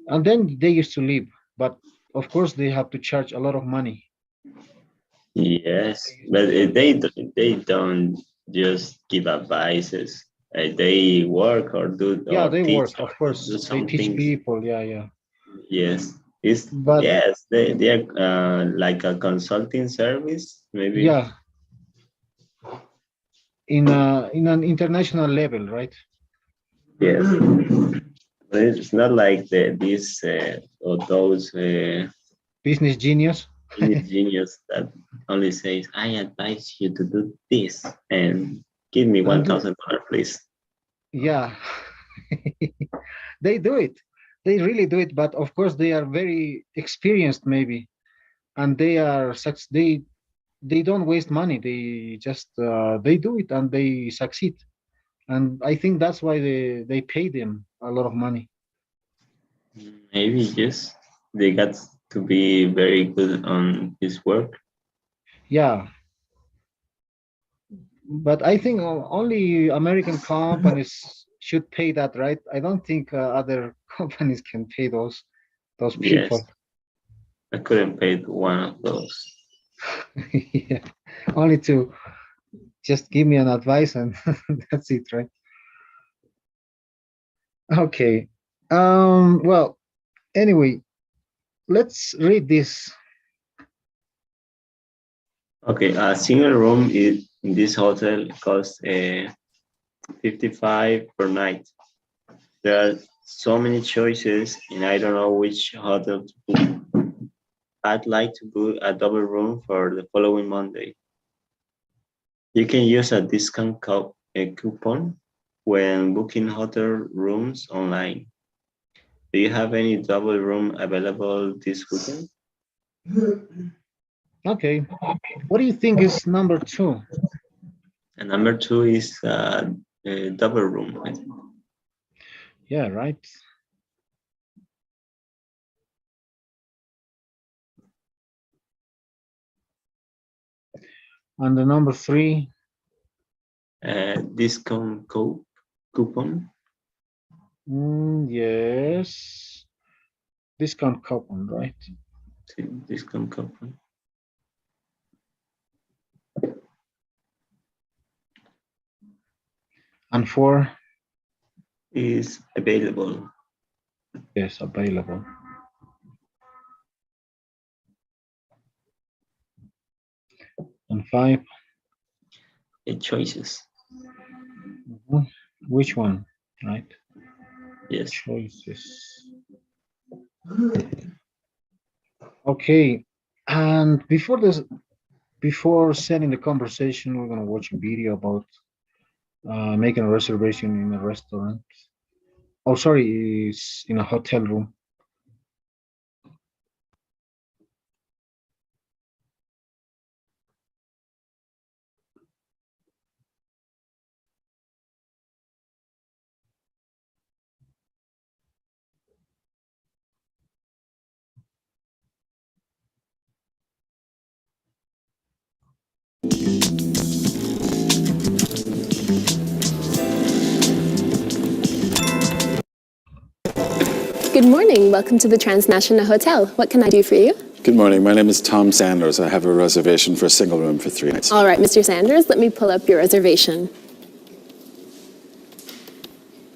and then they used to leave. But of course, they have to charge a lot of money. Yes, but they don't just give advices. They work or do Yeah, or they teach work. Of or do course, they some teach things. people. Yeah, yeah. Yes, it's But yes they are like a consulting service maybe. yeah, in an international level, right? Yes, but it's not like this or those Business genius. genius that only says I advise you to do this and give me one And thousand dollar please. yeah, they do it. They really do it. But of course, they are very experienced, maybe, and they are such. They don't waste money. They just they do it and they succeed. And I think that's why they pay them a lot of money. Maybe yes, they got to be very good on his work. Yeah, but I think only American companies should pay that, right? I don't think other companies can pay those people. Yes, I couldn't pay one of those. Yeah. Only to just give me an advice and that's it, right? Okay. Well, anyway, let's read this. Okay, a single room in this hotel costs 55 per night. There are so many choices, and I don't know which hotel to book. I'd like to book a double room for the following Monday. You can use a a coupon when booking hotel rooms online. Do you have any double room available this weekend? Okay. What do you think is number two? And number two is a double room. I think. Yeah, right. And the number 3. Discount coupon. Yes. Discount coupon, right? Discount coupon. And 4. Is available. Yes, available. And 5. Choices. Which one, right? Yes. Choices. Okay. And before setting the conversation, we're gonna watch a video about making a reservation in a restaurant. Oh, sorry, it's in a hotel room. Good morning. Welcome to the Transnational Hotel. What can I do for you? Good morning. My name is Tom Sanders. I have a reservation for a single room for 3 nights. All right, Mr. Sanders, let me pull up your reservation.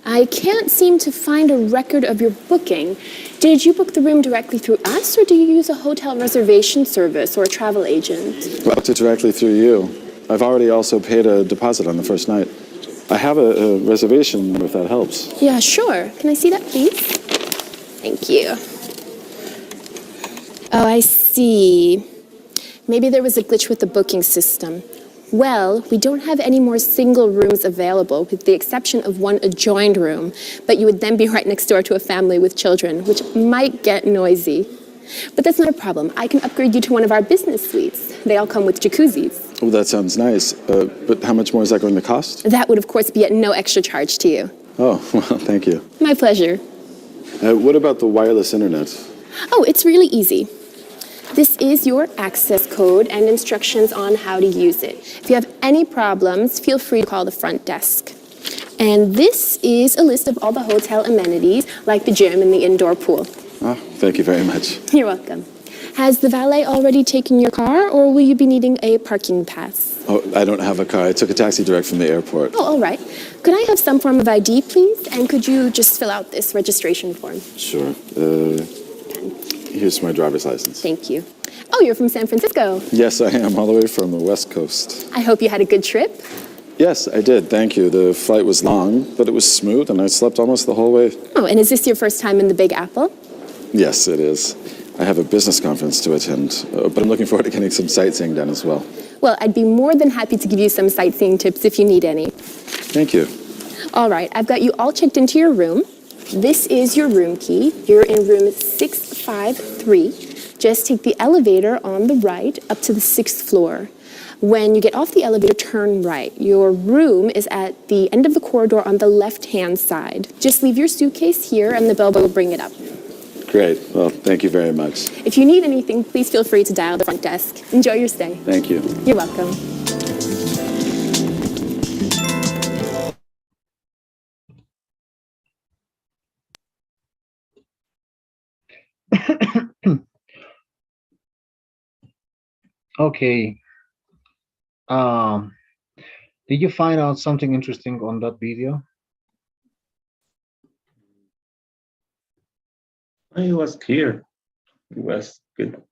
I can't seem to find a record of your booking. Did you book the room directly through us, or do you use a hotel reservation service or a travel agent? I booked it directly through you. I've already also paid a deposit on the first night. I have a reservation number if that helps. Yeah, sure. Can I see that, please? Thank you. Oh, I see. Maybe there was a glitch with the booking system. Well, we don't have any more single rooms available, with the exception of one adjoined room, but you would then be right next door to a family with children, which might get noisy. But that's not a problem. I can upgrade you to one of our business suites. They all come with jacuzzis. Oh, that sounds nice. But how much more is that going to cost? That would, of course, be at no extra charge to you. Oh, well, thank you. My pleasure. What about the wireless internet? Oh, it's really easy. This is your access code and instructions on how to use it. If you have any problems, feel free to call the front desk. And this is a list of all the hotel amenities, like the gym and the indoor pool. Oh, thank you very much. You're welcome. Has the valet already taken your car, or will you be needing a parking pass? Oh, I don't have a car. I took a taxi direct from the airport. Oh, all right. Could I have some form of ID, please? And could you just fill out this registration form? Sure. Here's my driver's license. Thank you. Oh, you're from San Francisco. Yes, I am, all the way from the West Coast. I hope you had a good trip. Yes, I did. Thank you. The flight was long, but it was smooth, and I slept almost the whole way. Oh, and is this your first time in the Big Apple? Yes, it is. I have a business conference to attend, but I'm looking forward to getting some sightseeing done as well. Well, I'd be more than happy to give you some sightseeing tips if you need any. Thank you. All right, I've got you all checked into your room. This is your room key. You're in room 653. Just take the elevator on the right up to the 6th floor. When you get off the elevator, turn right. Your room is at the end of the corridor on the left-hand side. Just leave your suitcase here and the bellboy will bring it up. Great. Well, thank you very much. If you need anything, please feel free to dial the front desk. Enjoy your stay. Thank you. You're welcome. Okay. Did you find out something interesting on that video? It was clear. It was good.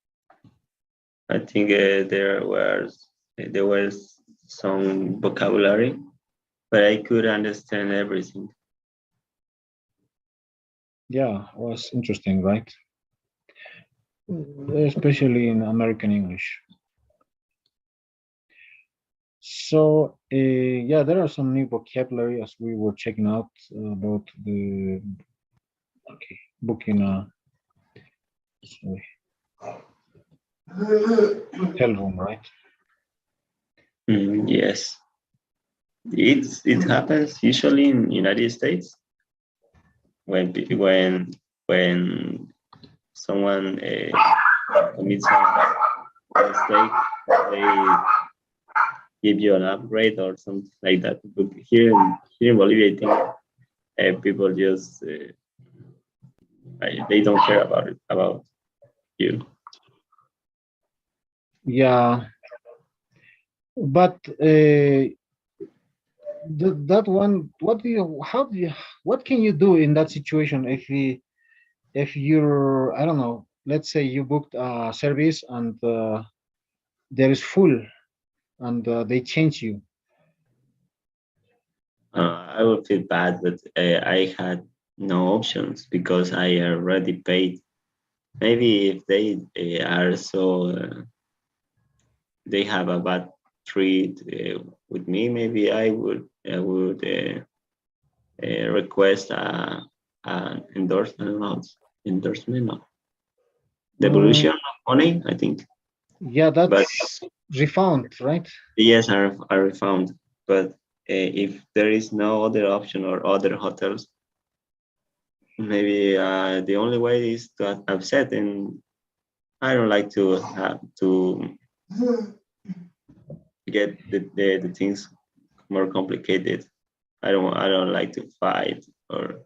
I think there was some vocabulary, but I could understand everything. Yeah, it was interesting, right? Especially in American English. So, yeah, there are some new vocabulary as we were checking out about the booking hotel room, right? Yes, it happens usually in United States when someone commits a mistake, give you an upgrade or something like that. But here in Bolivia, I think people just they don't care about you. Yeah, but that one, what do you, how do you, what can you do in that situation if you're, I don't know, let's say you booked a service and there is full and they change you. I would feel bad, but I had no options because I already paid. Maybe if they are so they have a bad treat with me, maybe I would request an endorsement, no, Mm, devolution of money, I think. yeah, But that's refund, right? yes, I refund. But if there is no other option or other hotels, maybe the only way is to upset, and I don't like to have to get the things more complicated. I don't like to fight or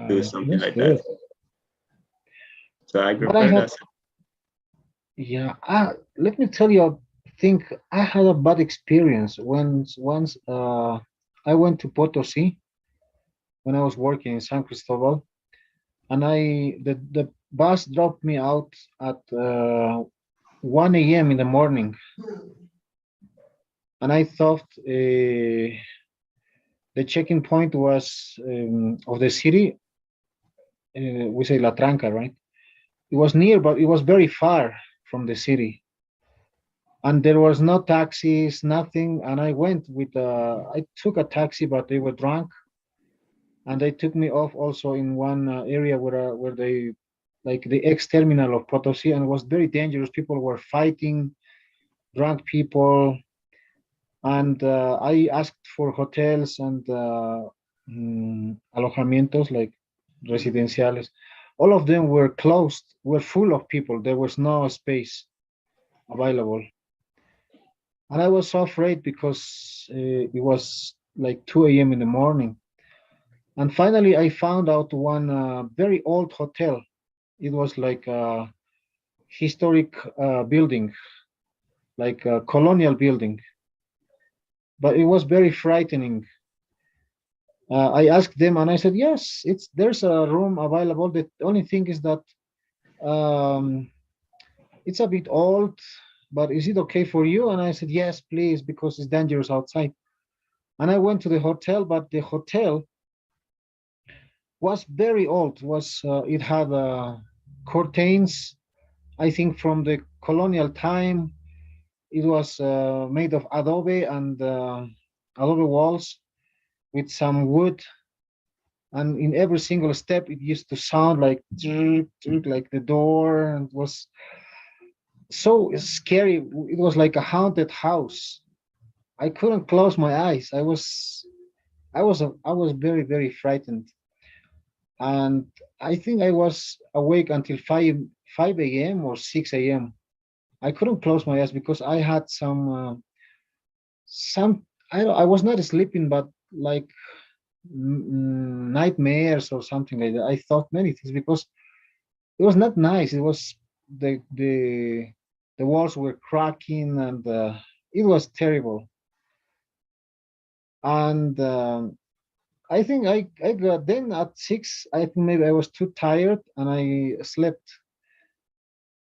do Yeah, something that's like that. good. So I But I prefer had, that. yeah, let me tell you, I think I had a bad experience when once I went to Potosi when I was working in San Cristobal, and the bus dropped me out at 1 a.m. in the morning, and I thought the checking point was of the city. We say La Tranca, right? It was near, but it was very far from the city, and there was no taxis, nothing. And I went with I took a taxi, but they were drunk, and they took me off also in one area where they like the ex terminal of Potosi, and it was very dangerous. People were fighting, drunk people, and I asked for hotels and alojamientos like residenciales. All of them were closed, were full of people. There was no space available, and I was so afraid because it was like 2 a.m. in the morning. And finally, I found out one very old hotel. It was like a historic building, like a colonial building, but it was very frightening. I asked them, and I said, "Yes, it's there's a room available. The only thing is that um, it's a bit old, but is it okay for you?" And I said, "Yes, please, because it's dangerous outside." And I went to the hotel, but the hotel was very old. Was it had curtains, I think, from the colonial time. It was made of adobe and adobe walls with some wood, and in every single step, it used to sound like like the door, and it was so scary. It was like a haunted house. I couldn't close my eyes. I was very frightened, and I think I was awake until 5 a.m. or 6 a.m. I couldn't close my eyes because I had some I was not sleeping, but like nightmares or something like that. I thought many things because it was not nice. It was the walls were cracking, and it was terrible. And I think I got then at 6. I think maybe I was too tired and I slept,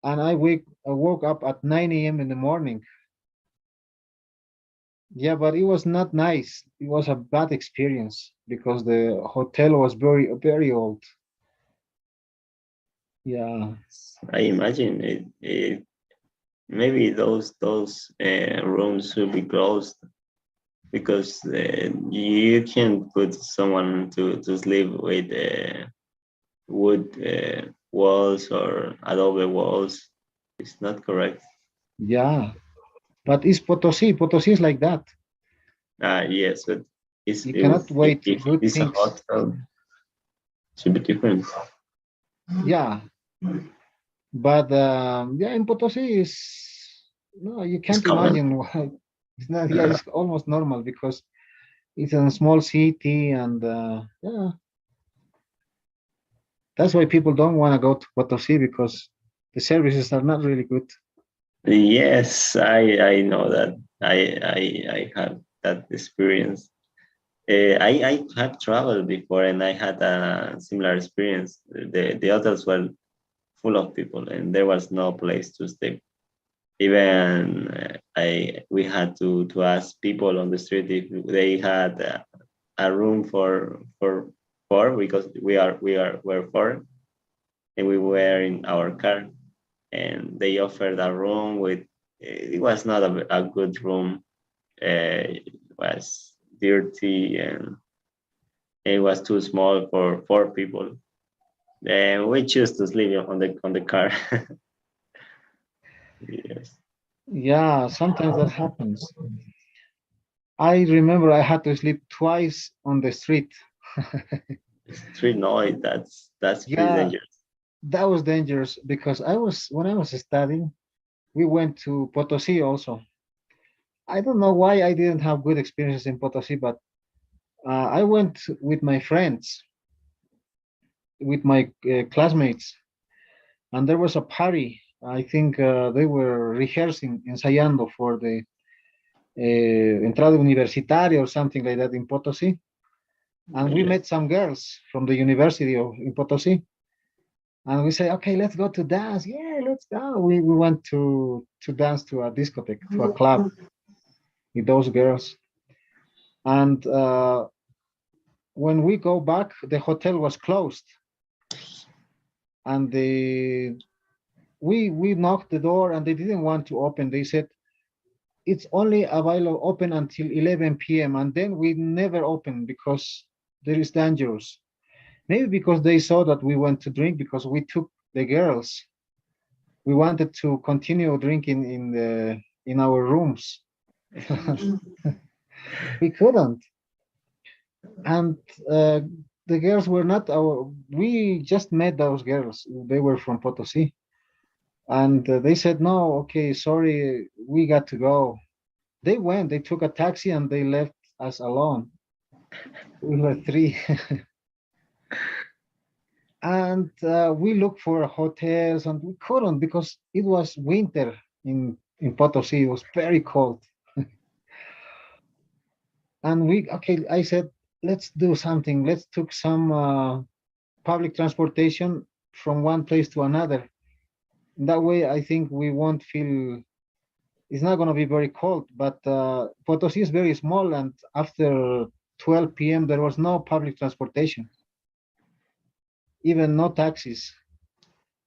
and I woke up at 9 a.m. in the morning. Yeah, but it was not nice. It was a bad experience because the hotel was very old. Yeah. I imagine it maybe those rooms should be closed because you can't put someone to sleep with wood walls or adobe walls. It's not correct. Yeah. But it's Potosi. Potosi is like that. Yes, but it's, You if cannot wait if good it's a things. hotel, it should be different. Yeah. But yeah, in Potosi is no, you It's can't common. imagine why. It's not. Yeah, it's almost normal because it's a small city, and yeah, that's why people don't want to go to Potosi because the services are not really good. Yes, I know that. I have that experience. I have traveled before, and I had a similar experience. The hotels were full of people, and there was no place to stay. Even I we had to ask people on the street if they had a room for four, because we're four, and we were in our car, and they offered a room with, it was not a good room. It was dirty, and it was too small for four people. And we choose to sleep on the car. Yes. Yeah, sometimes that happens. I remember I had to sleep twice on the street. Street noise, that's pretty Yeah, dangerous. that was dangerous because when I was studying, we went to Potosi also. I don't know why I didn't have good experiences in Potosi, but I went with my friends, with my classmates, and there was a party. I think they were rehearsing, ensayando for the entrada universitaria or something like that in Potosi. And we Yes. met some girls from the University of in Potosi, and we say, okay, let's go to dance. Yeah, let's go. We went to dance to a discotheque, to a club with those girls. And when we go back, the hotel was closed, and we knocked the door, and they didn't want to open. They said it's only available open until 11 p.m. and then we never open because there is dangerous. Maybe because they saw that we went to drink because we took the girls. We wanted to continue drinking in our rooms. We couldn't, and uh, the girls were not our. We just met those girls. They were from Potosi, and they said, "No, okay, sorry, we got to go." They went. They took a taxi and they left us alone. We were three, and we looked for hotels and we couldn't because it was winter in Potosi. It was very cold, and we okay. I said, let's do something. Let's took some public transportation from one place to another. That way, I think we won't feel. It's not going to be very cold, but Potosi is very small, and after 12 p.m. there was no public transportation, even no taxis.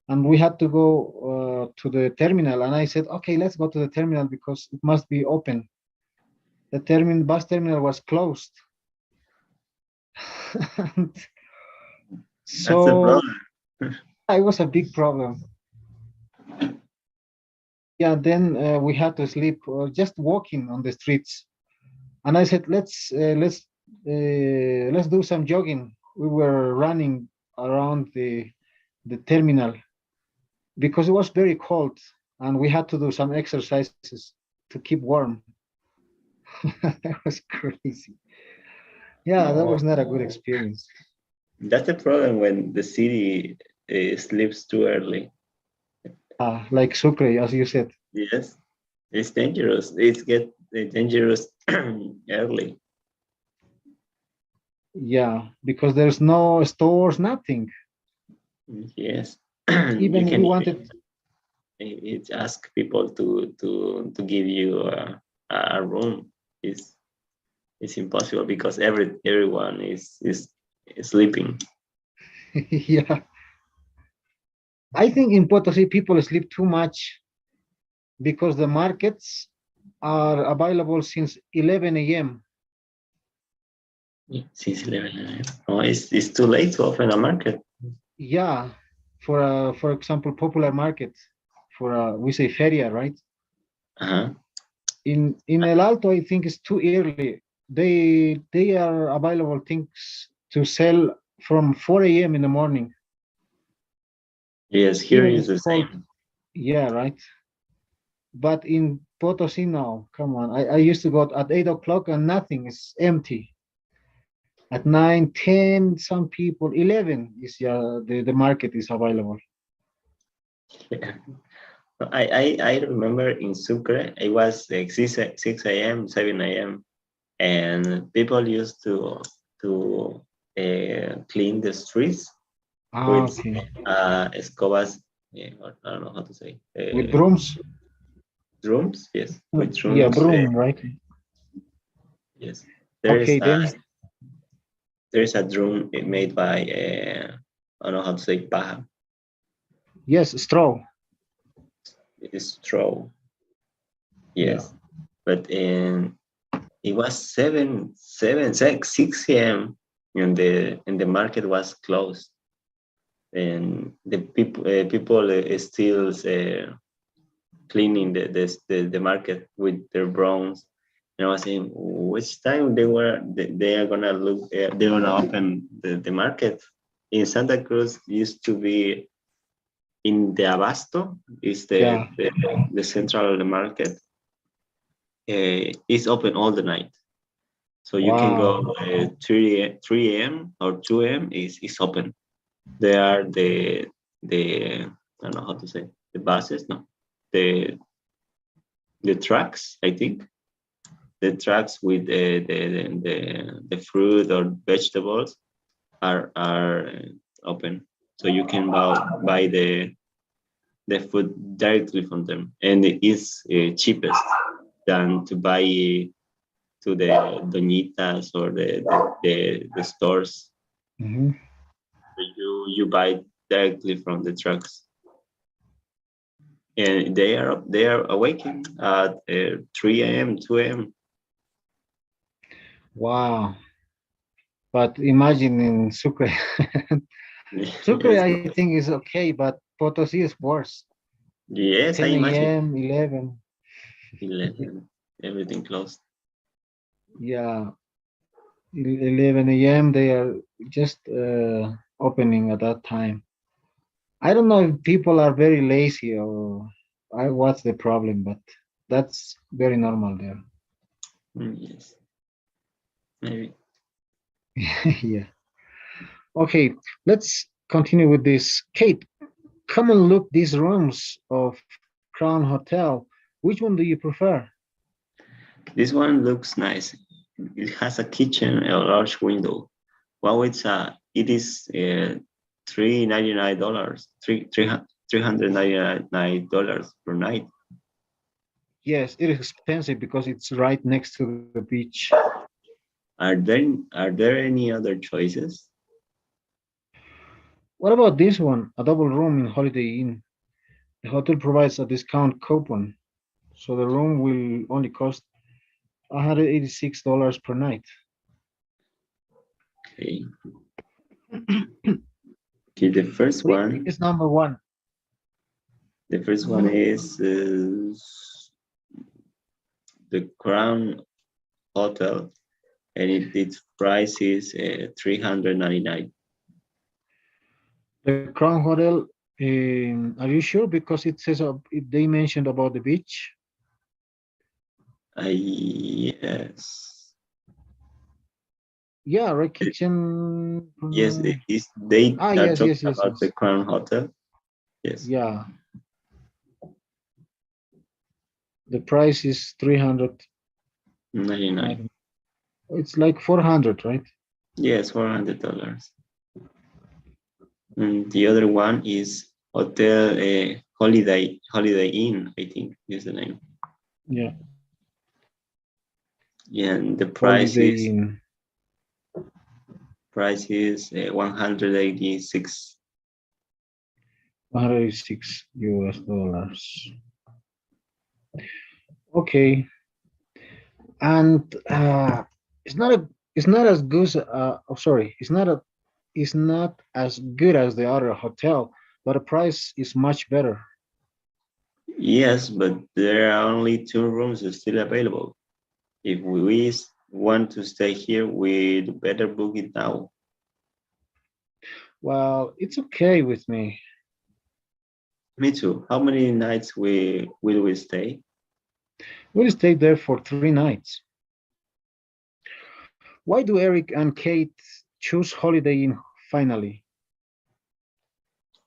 And we had to go to the terminal. And I said, okay, let's go to the terminal because it must be open. The bus terminal was closed. And That's a so problem. it was a big problem. Yeah, then we had to sleep just walking on the streets. And I said, let's do some jogging. We were running around the terminal because it was very cold, and we had to do some exercises to keep warm. That was crazy. Yeah, that No, was not a good experience. that's the problem when the city sleeps too early. Like Sucre, as you said. Yes, it's dangerous. It's get dangerous early. Yeah, because there's no stores, nothing. Yes, you Even can we wanted, it ask people to give you a room. It's impossible because everyone is sleeping. yeah. I think in Potosi people sleep too much because the markets are available since 11 a.m. Since 11 a.m. Oh, it's too late to open a market. Yeah, for example, popular market, for we say feria, right? Uh-huh. In El Alto, I think it's too early. They are available things to sell from 4 a.m. in the morning, Yes, here even is it's the cold. same. Yeah, right. but in Potosí now, come on. I used to go at 8 o'clock and nothing is empty. At 9, 10, some people, 11 is the market is available. Yeah. I remember in Sucre, it was like 6 a.m., 7 a.m., and people used to clean the streets with Okay. escobas. I don't know how to say. With brooms? Drums, yes, with Yeah, drums. broom, right? Yes, Okay, then. there's a drum made by I don't know how to say paja. Yes, straw. It's straw. Yeah. Yes, but it was 6 a.m. and the market was closed, and the people still cleaning the market with their browns. And I was saying, which time they are gonna look, they're gonna open the market. In Santa Cruz used to be in the Abasto, is Yeah. the central of the market. It's open all the night. So you can go Wow. 3 a.m. or 2 a.m. is open. They are the I don't know how to say the buses, no, the the trucks. I think the trucks with the fruit or vegetables are open, so you can buy the food directly from them, and it is cheapest than to buy to the doñitas or the stores. Hmm. You buy directly from the trucks, and they are awakened at 3 a.m., 2 a.m. Wow. But imagine in Sucre. Sucre, Yes, I think, is okay, but Potosí is worse. yes, I 10 imagine. a.m., 11. 11, everything closed. Yeah, 11 a.m. They are just opening at that time. I don't know if people are very lazy or what's the problem, but that's very normal there. Yes, maybe. Yeah. Okay, let's continue with this. Kate, come and look these rooms of Crown Hotel. Which one do you prefer? This one looks nice. It has a kitchen and a large window. Wow, it is $399, $399 per night. Yes, it is expensive because it's right next to the beach. Are there any other choices? What about this one? A double room in Holiday Inn. The hotel provides a discount coupon, so the room will only cost $186 per night. Okay. Okay, What do you think is number one? the first one is the Crown Hotel, and its price is 399. The Crown Hotel. Are you sure? Because it says they mentioned about the beach. Yes. Yeah, right. Kitchen. Yes, it is. They are Yes, talking yes, yes, about the yes. Crown Hotel. Yes, Yeah, the price is 300. 99. It's like 400, right? Yes, $400. And the other one is Hotel Holiday Inn, I think is the name. Yeah, Yeah, and the Holiday Inn. price is 186. 106 US dollars. Okay, and it's not as good. Sorry, it's not as good as the other hotel, but the price is much better. Yes, but there are only 2 rooms still available. If we want to stay here, we'd better book it now. Well, it's okay with me. Me too. How many nights will we stay? We stayed there for 3 nights. Why do Eric and Kate choose Holiday Inn finally?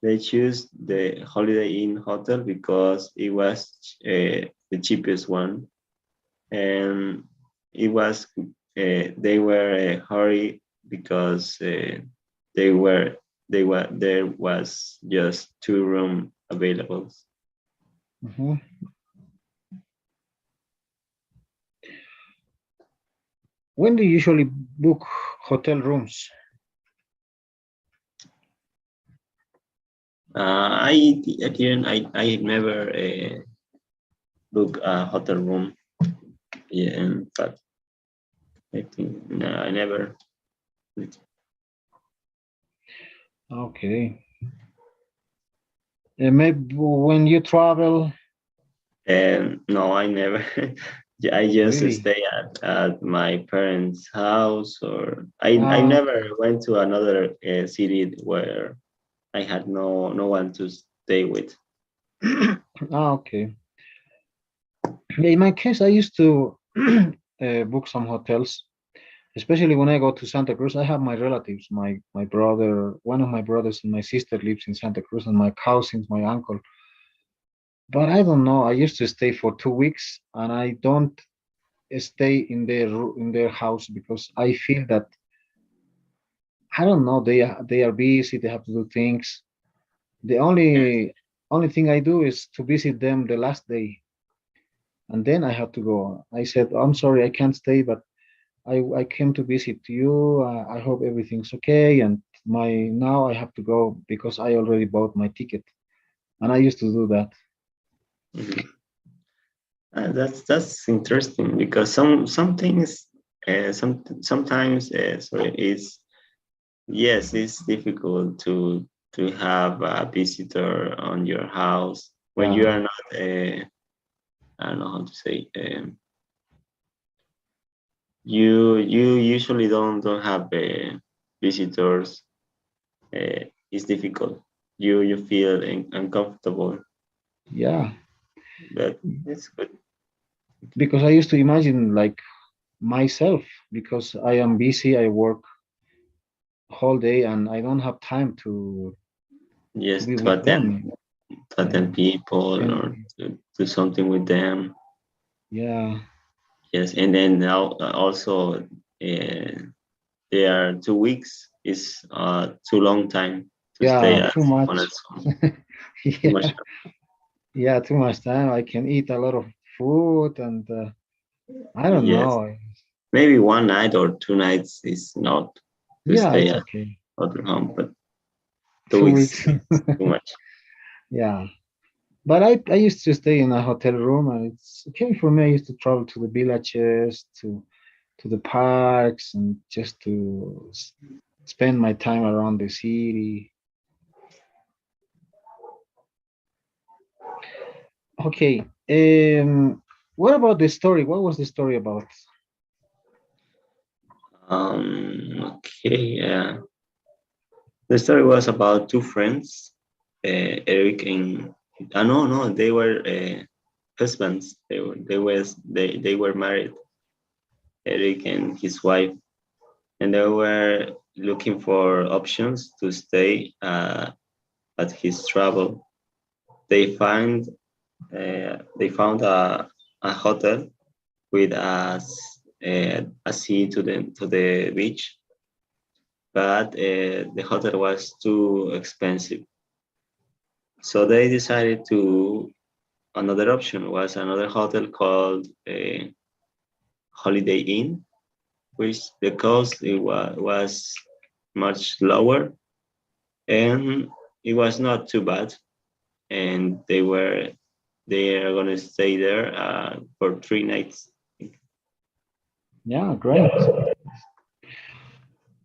They choose the Holiday Inn hotel because it was the cheapest one, and it was they were hurry because there was just 2 room available. Mhm. When do you usually book hotel rooms? I never book a hotel room. Yeah, in fact, I think no, I never. Okay. Maybe when you travel, And no, I never. I just really? stay at my parents' house, or I Ah, never okay. went to another city where I had no one to stay with. Ah, okay. Yeah, in my case, I used to book some hotels, especially when I go to Santa Cruz. I have my relatives, my brother, one of my brothers and my sister lives in Santa Cruz, and my cousins, my uncle. But I don't know. I used to stay for 2 weeks, and I don't stay in their house because I feel that I don't know. They are busy. They have to do things. The only thing I do is to visit them the last day, and then I have to go. I said, I'm sorry, I can't stay, but I came to visit you. I hope everything's okay. And my now I have to go because I already bought my ticket, and I used to do that. Mhm. That's interesting because some things sometimes sorry is yes, it's difficult to have a visitor on your house when you Yeah, are not I don't know how to say you usually don't have visitors. It's difficult. You feel uncomfortable, yeah. but it's good. Because I used to imagine like myself because I am busy. I work whole day and I don't have time to Just be with them. to attend people or And to do something with them. yeah, Yes, and then now also there are 2 weeks is too long time to stay yeah, at too someone much. else home. Too much. Yeah, yeah, too much time. I can eat a lot of food and I don't Yes, know. maybe 1 night or 2 nights is not to Yeah, stay it's at okay. other home, but two 2 weeks. weeks is too much. Yeah. But I used to stay in a hotel room and it's okay for me. I used to travel to the villages, to the parks and just to spend my time around the city. Okay. What about the story? What was the story about? Okay, yeah. The story was about two friends, Eric and no, they were husbands. They were married, Eric and his wife, and they were looking for options to stay at his travel. They find they found a hotel with a sea to the beach, but the hotel was too expensive. So they decided to another option was another hotel called Holiday Inn, which the cost was much lower and it was not too bad. And they are gonna stay there for 3 nights. Yeah, great.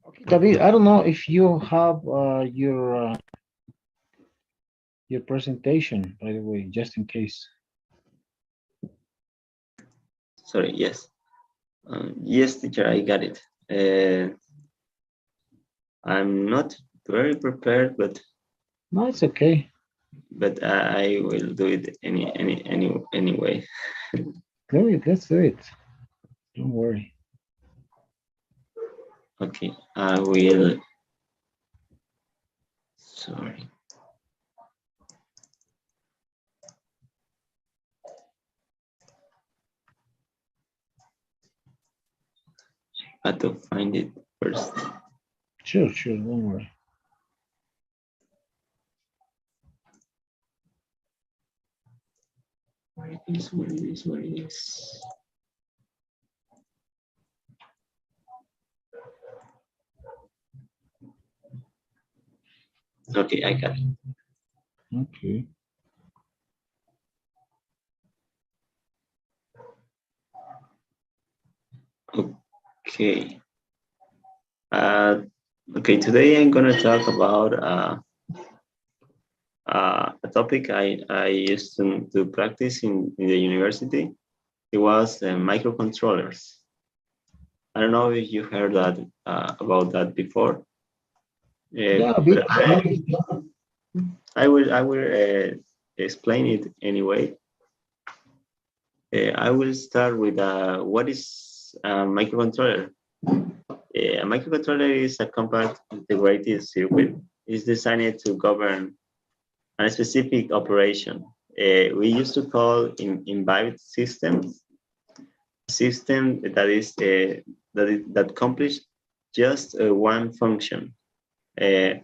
Okay, David, I don't know if you have your presentation, by the way, just in case. Sorry, yes, yes, teacher, I got it. I'm not very prepared, No, it's okay. but I will do it anyway. Do it. Let's do it. Don't worry. Okay, I will. Sorry. I have to find it first. Sure, sure. Don't worry. Where it is, where it is, where it is. Okay, I got it. Okay. Okay. Okay, today I'm gonna talk about a topic I used to practice in the university. It was microcontrollers. I don't know if you heard that about that before. Yeah, a But bit. I will explain it anyway. I will start with what is a microcontroller. A microcontroller is a compact integrated circuit. It's designed to govern a specific operation. We used to call in embedded systems system that is that accomplish just one function. Uh,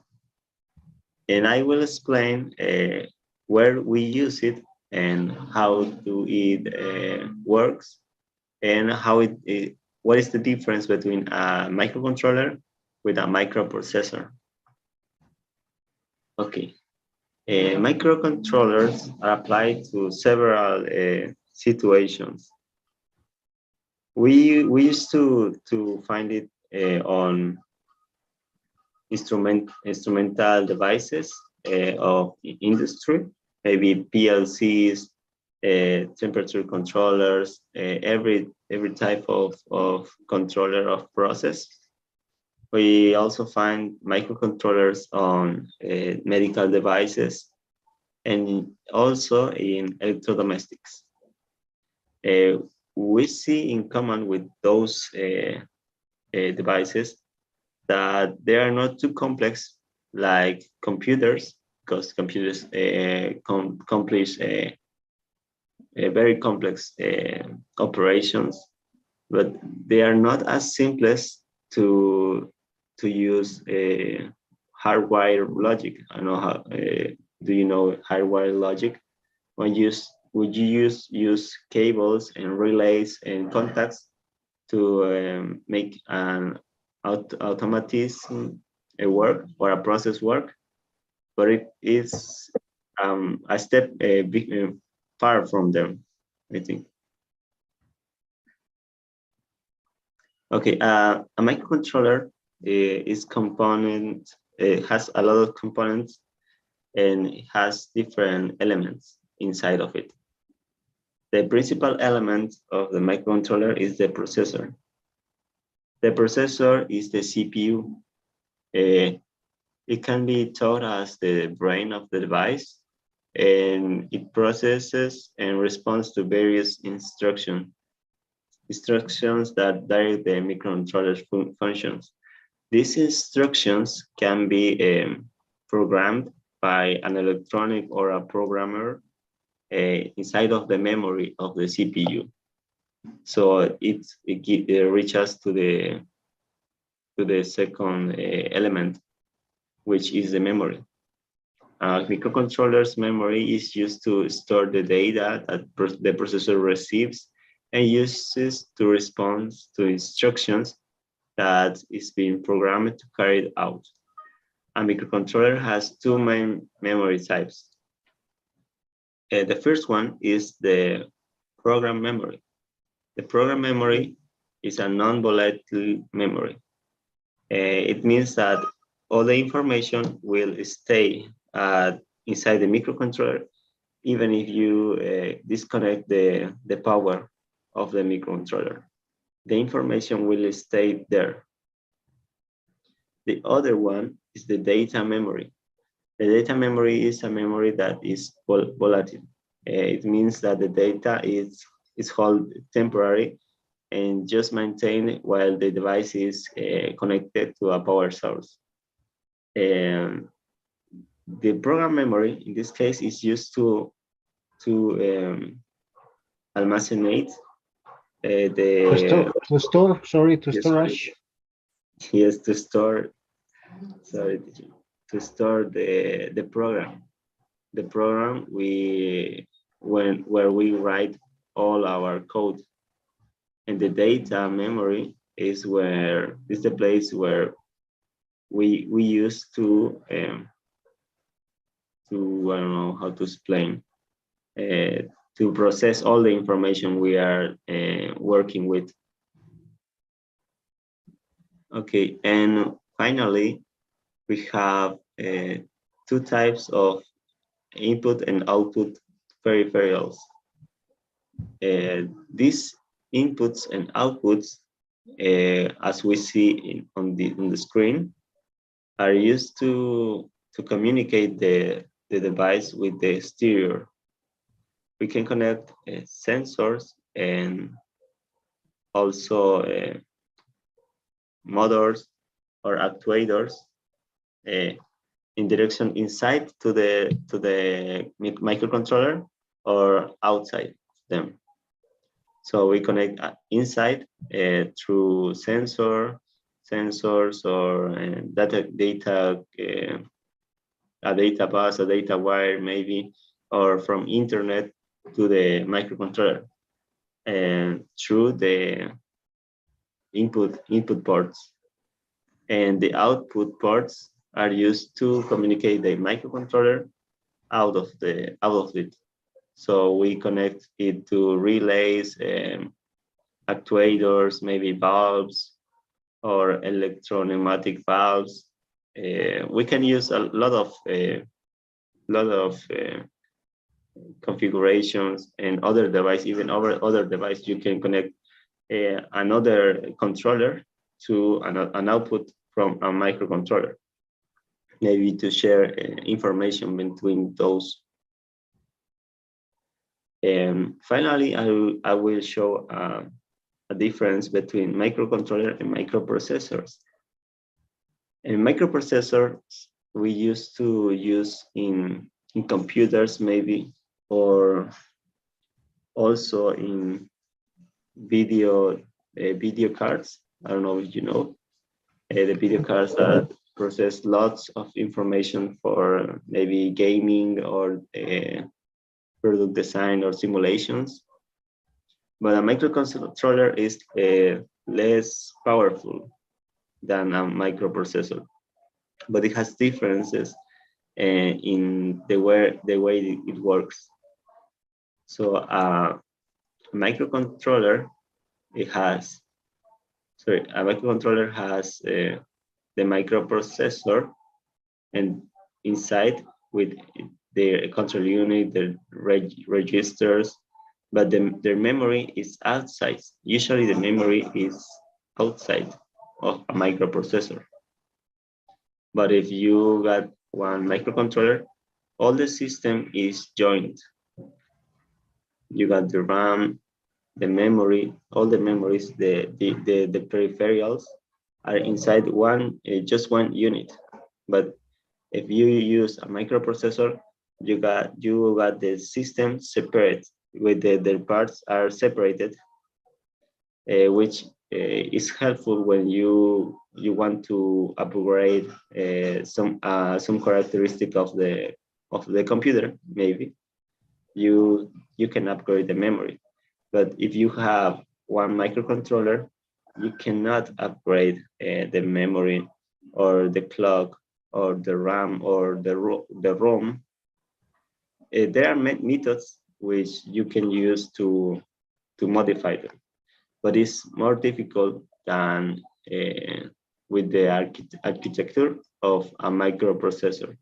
and I will explain where we use it and how do it works and how what is the difference between a microcontroller with a microprocessor. Okay, microcontrollers are applied to several situations. We used to find it on instrumental devices of industry, maybe PLCs, temperature controllers, every type of controller of process. We also find microcontrollers on medical devices and also in electrodomestics. We see in common with those devices that they are not too complex like computers, because computers accomplish very complex operations, but they are not as simple to use hardwire logic. I don't know how. Do you know hardwire logic? Would you use cables and relays and contacts to make an automatism work or a process work? But it is a step far from them, I think. Okay, a microcontroller is component, has a lot of components and it has different elements inside of it. The principal element of the microcontroller is the processor. The processor is the CPU. It can be thought as the brain of the device, and it processes and responds to various instructions that direct the microcontroller's functions. These instructions can be programmed by an electronic or a programmer inside of the memory of the CPU. So it reaches to the second element, which is the memory. Microcontroller's memory is used to store the data that the processor receives and uses to respond to instructions that is being programmed to carry it out. A microcontroller has two main memory types. The first one is the program memory. The program memory is a non-volatile memory. It means that all the information will stay inside the microcontroller, even if you disconnect the power of the microcontroller. The information will stay there. The other one is the data memory. The data memory is a memory that is volatile. It means that the data is it's called temporary and just maintained while the device is connected to a power source. And the program memory in this case is used to almacenate To store, sorry, to yes, storage. yes, to store, sorry, to store the program. The program where we write all our code, and the data memory is the place where we use to I don't know how to explain, to process all the information we are working with. Okay, and finally, we have two types of input and output peripherals. These inputs and outputs, as we see on the screen, are used to communicate the device with the exterior. We can connect sensors and also motors or actuators in direction inside to the microcontroller or outside them. So we connect inside through sensors or data a data bus, a data wire maybe, or from internet to the microcontroller, and through the input ports. And the output ports are used to communicate the microcontroller out of it. So we connect it to relays, actuators, maybe valves, or electropneumatic valves. We can use a lot of configurations and other device, even over other device. You can connect another controller to an output from a microcontroller, maybe to share information between those. And finally, I will show a difference between microcontroller and microprocessors. And microprocessors we used to use in computers maybe, or also in video cards. I don't know if you know the video cards that process lots of information for maybe gaming or product design or simulations. But a microcontroller is less powerful than a microprocessor, but it has differences in the way it works. So a microcontroller has the microprocessor, and inside with their control unit, their registers, but their memory is outside. Usually the memory is outside of a microprocessor. But if you got one microcontroller, all the system is joined. You got the RAM, the memory, all the memories, the peripherals are inside just one unit. But if you use a microprocessor, you got the system separate, with their parts are separated, which is helpful when you want to upgrade some characteristic of the computer. Maybe you can upgrade the memory, but if you have one microcontroller, you cannot upgrade the memory or the clock or the RAM or the ROM. There are methods which you can use to modify them, but it's more difficult than with the architecture of a microprocessor.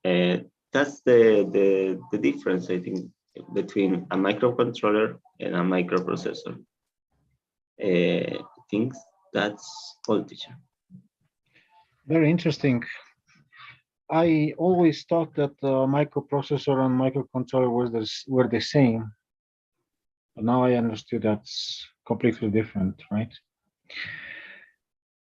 That's the difference, I think, between a microcontroller and a microprocessor. I think that's all, teacher. Very interesting. I always thought that microprocessor and microcontroller were the same. But now I understood that's completely different, right?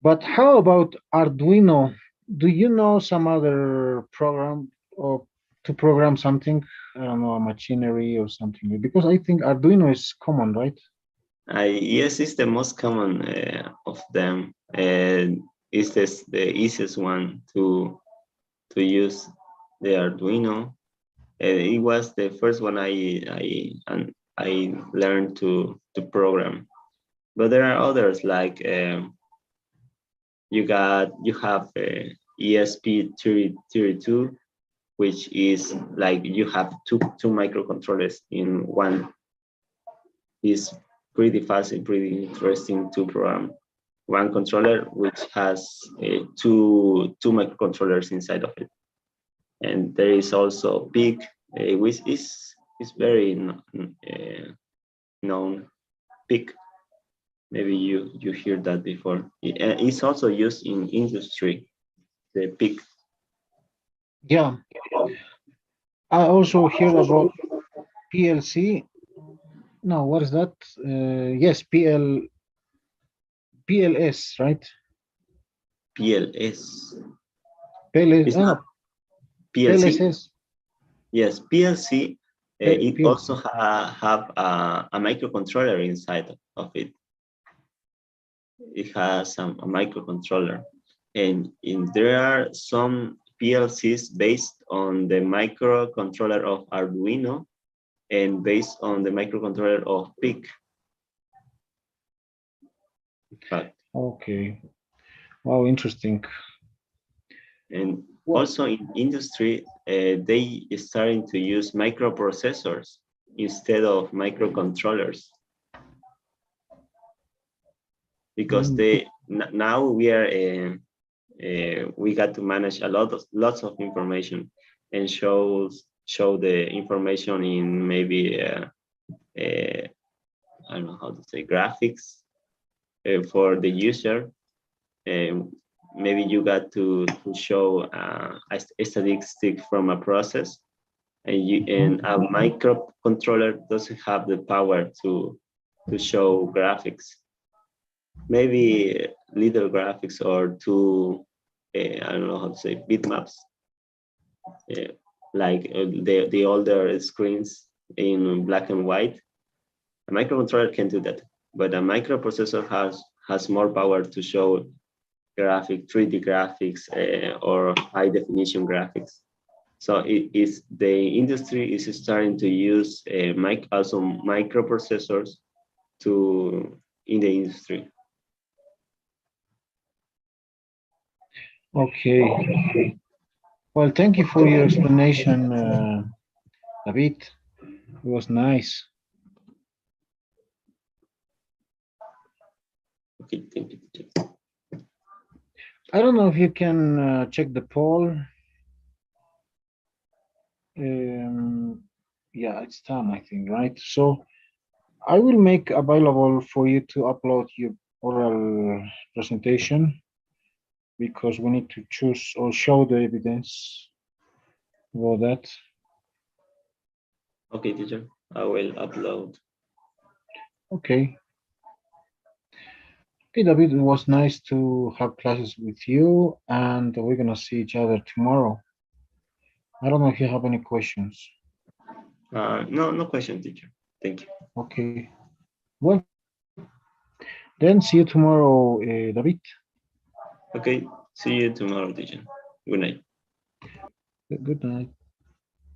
But how about Arduino? Do you know some other program or to program something? I don't know, a machinery or something. Because I think Arduino is common, right? Yes, it's the most common of them, and it's the easiest one to use the Arduino. It was the first one I learned to program, but there are others like you have ESP32, which is like you have two microcontrollers in one. Is pretty fast and pretty interesting to program. One controller which has two microcontrollers inside of it, and there is also PIC, which is very known. PIC. Maybe you hear that before. It's also used in industry. The PIC. Yeah. I also heard about PLC. No, what is that? Yes, PLS, right? PLS. PLS, It's not PLC. PLSS. Yes, PLC. It PLC. also have a microcontroller inside of it. It has a microcontroller, and there are some PLCs based on the microcontroller of Arduino and based on the microcontroller of PIC. But Okay. Wow, interesting. and also in industry, they starting to use microprocessors instead of microcontrollers, because now we got to manage lots of information and show the information in maybe I don't know how to say graphics for the user. Maybe you got to show a statistic from a process, and a microcontroller doesn't have the power to show graphics. Maybe little graphics or two, I don't know how to say, bitmaps, like the older screens in black and white. A microcontroller can do that, but a microprocessor has more power to show 3D graphics or high definition graphics. So the industry is starting to use also microprocessors in the industry. Okay. Well, thank you for your explanation, David. It was nice. Okay, thank you. I don't know if you can check the poll. Yeah, it's done, I think, right? So I will make available for you to upload your oral presentation because we need to choose or show the evidence about that. Okay, teacher, I will upload. Okay. Okay, David, it was nice to have classes with you, and we're gonna see each other tomorrow. I don't know if you have any questions. No question, teacher. Thank you. Okay. Well, then see you tomorrow, David. Okay, see you tomorrow, teacher. Good night. Good night.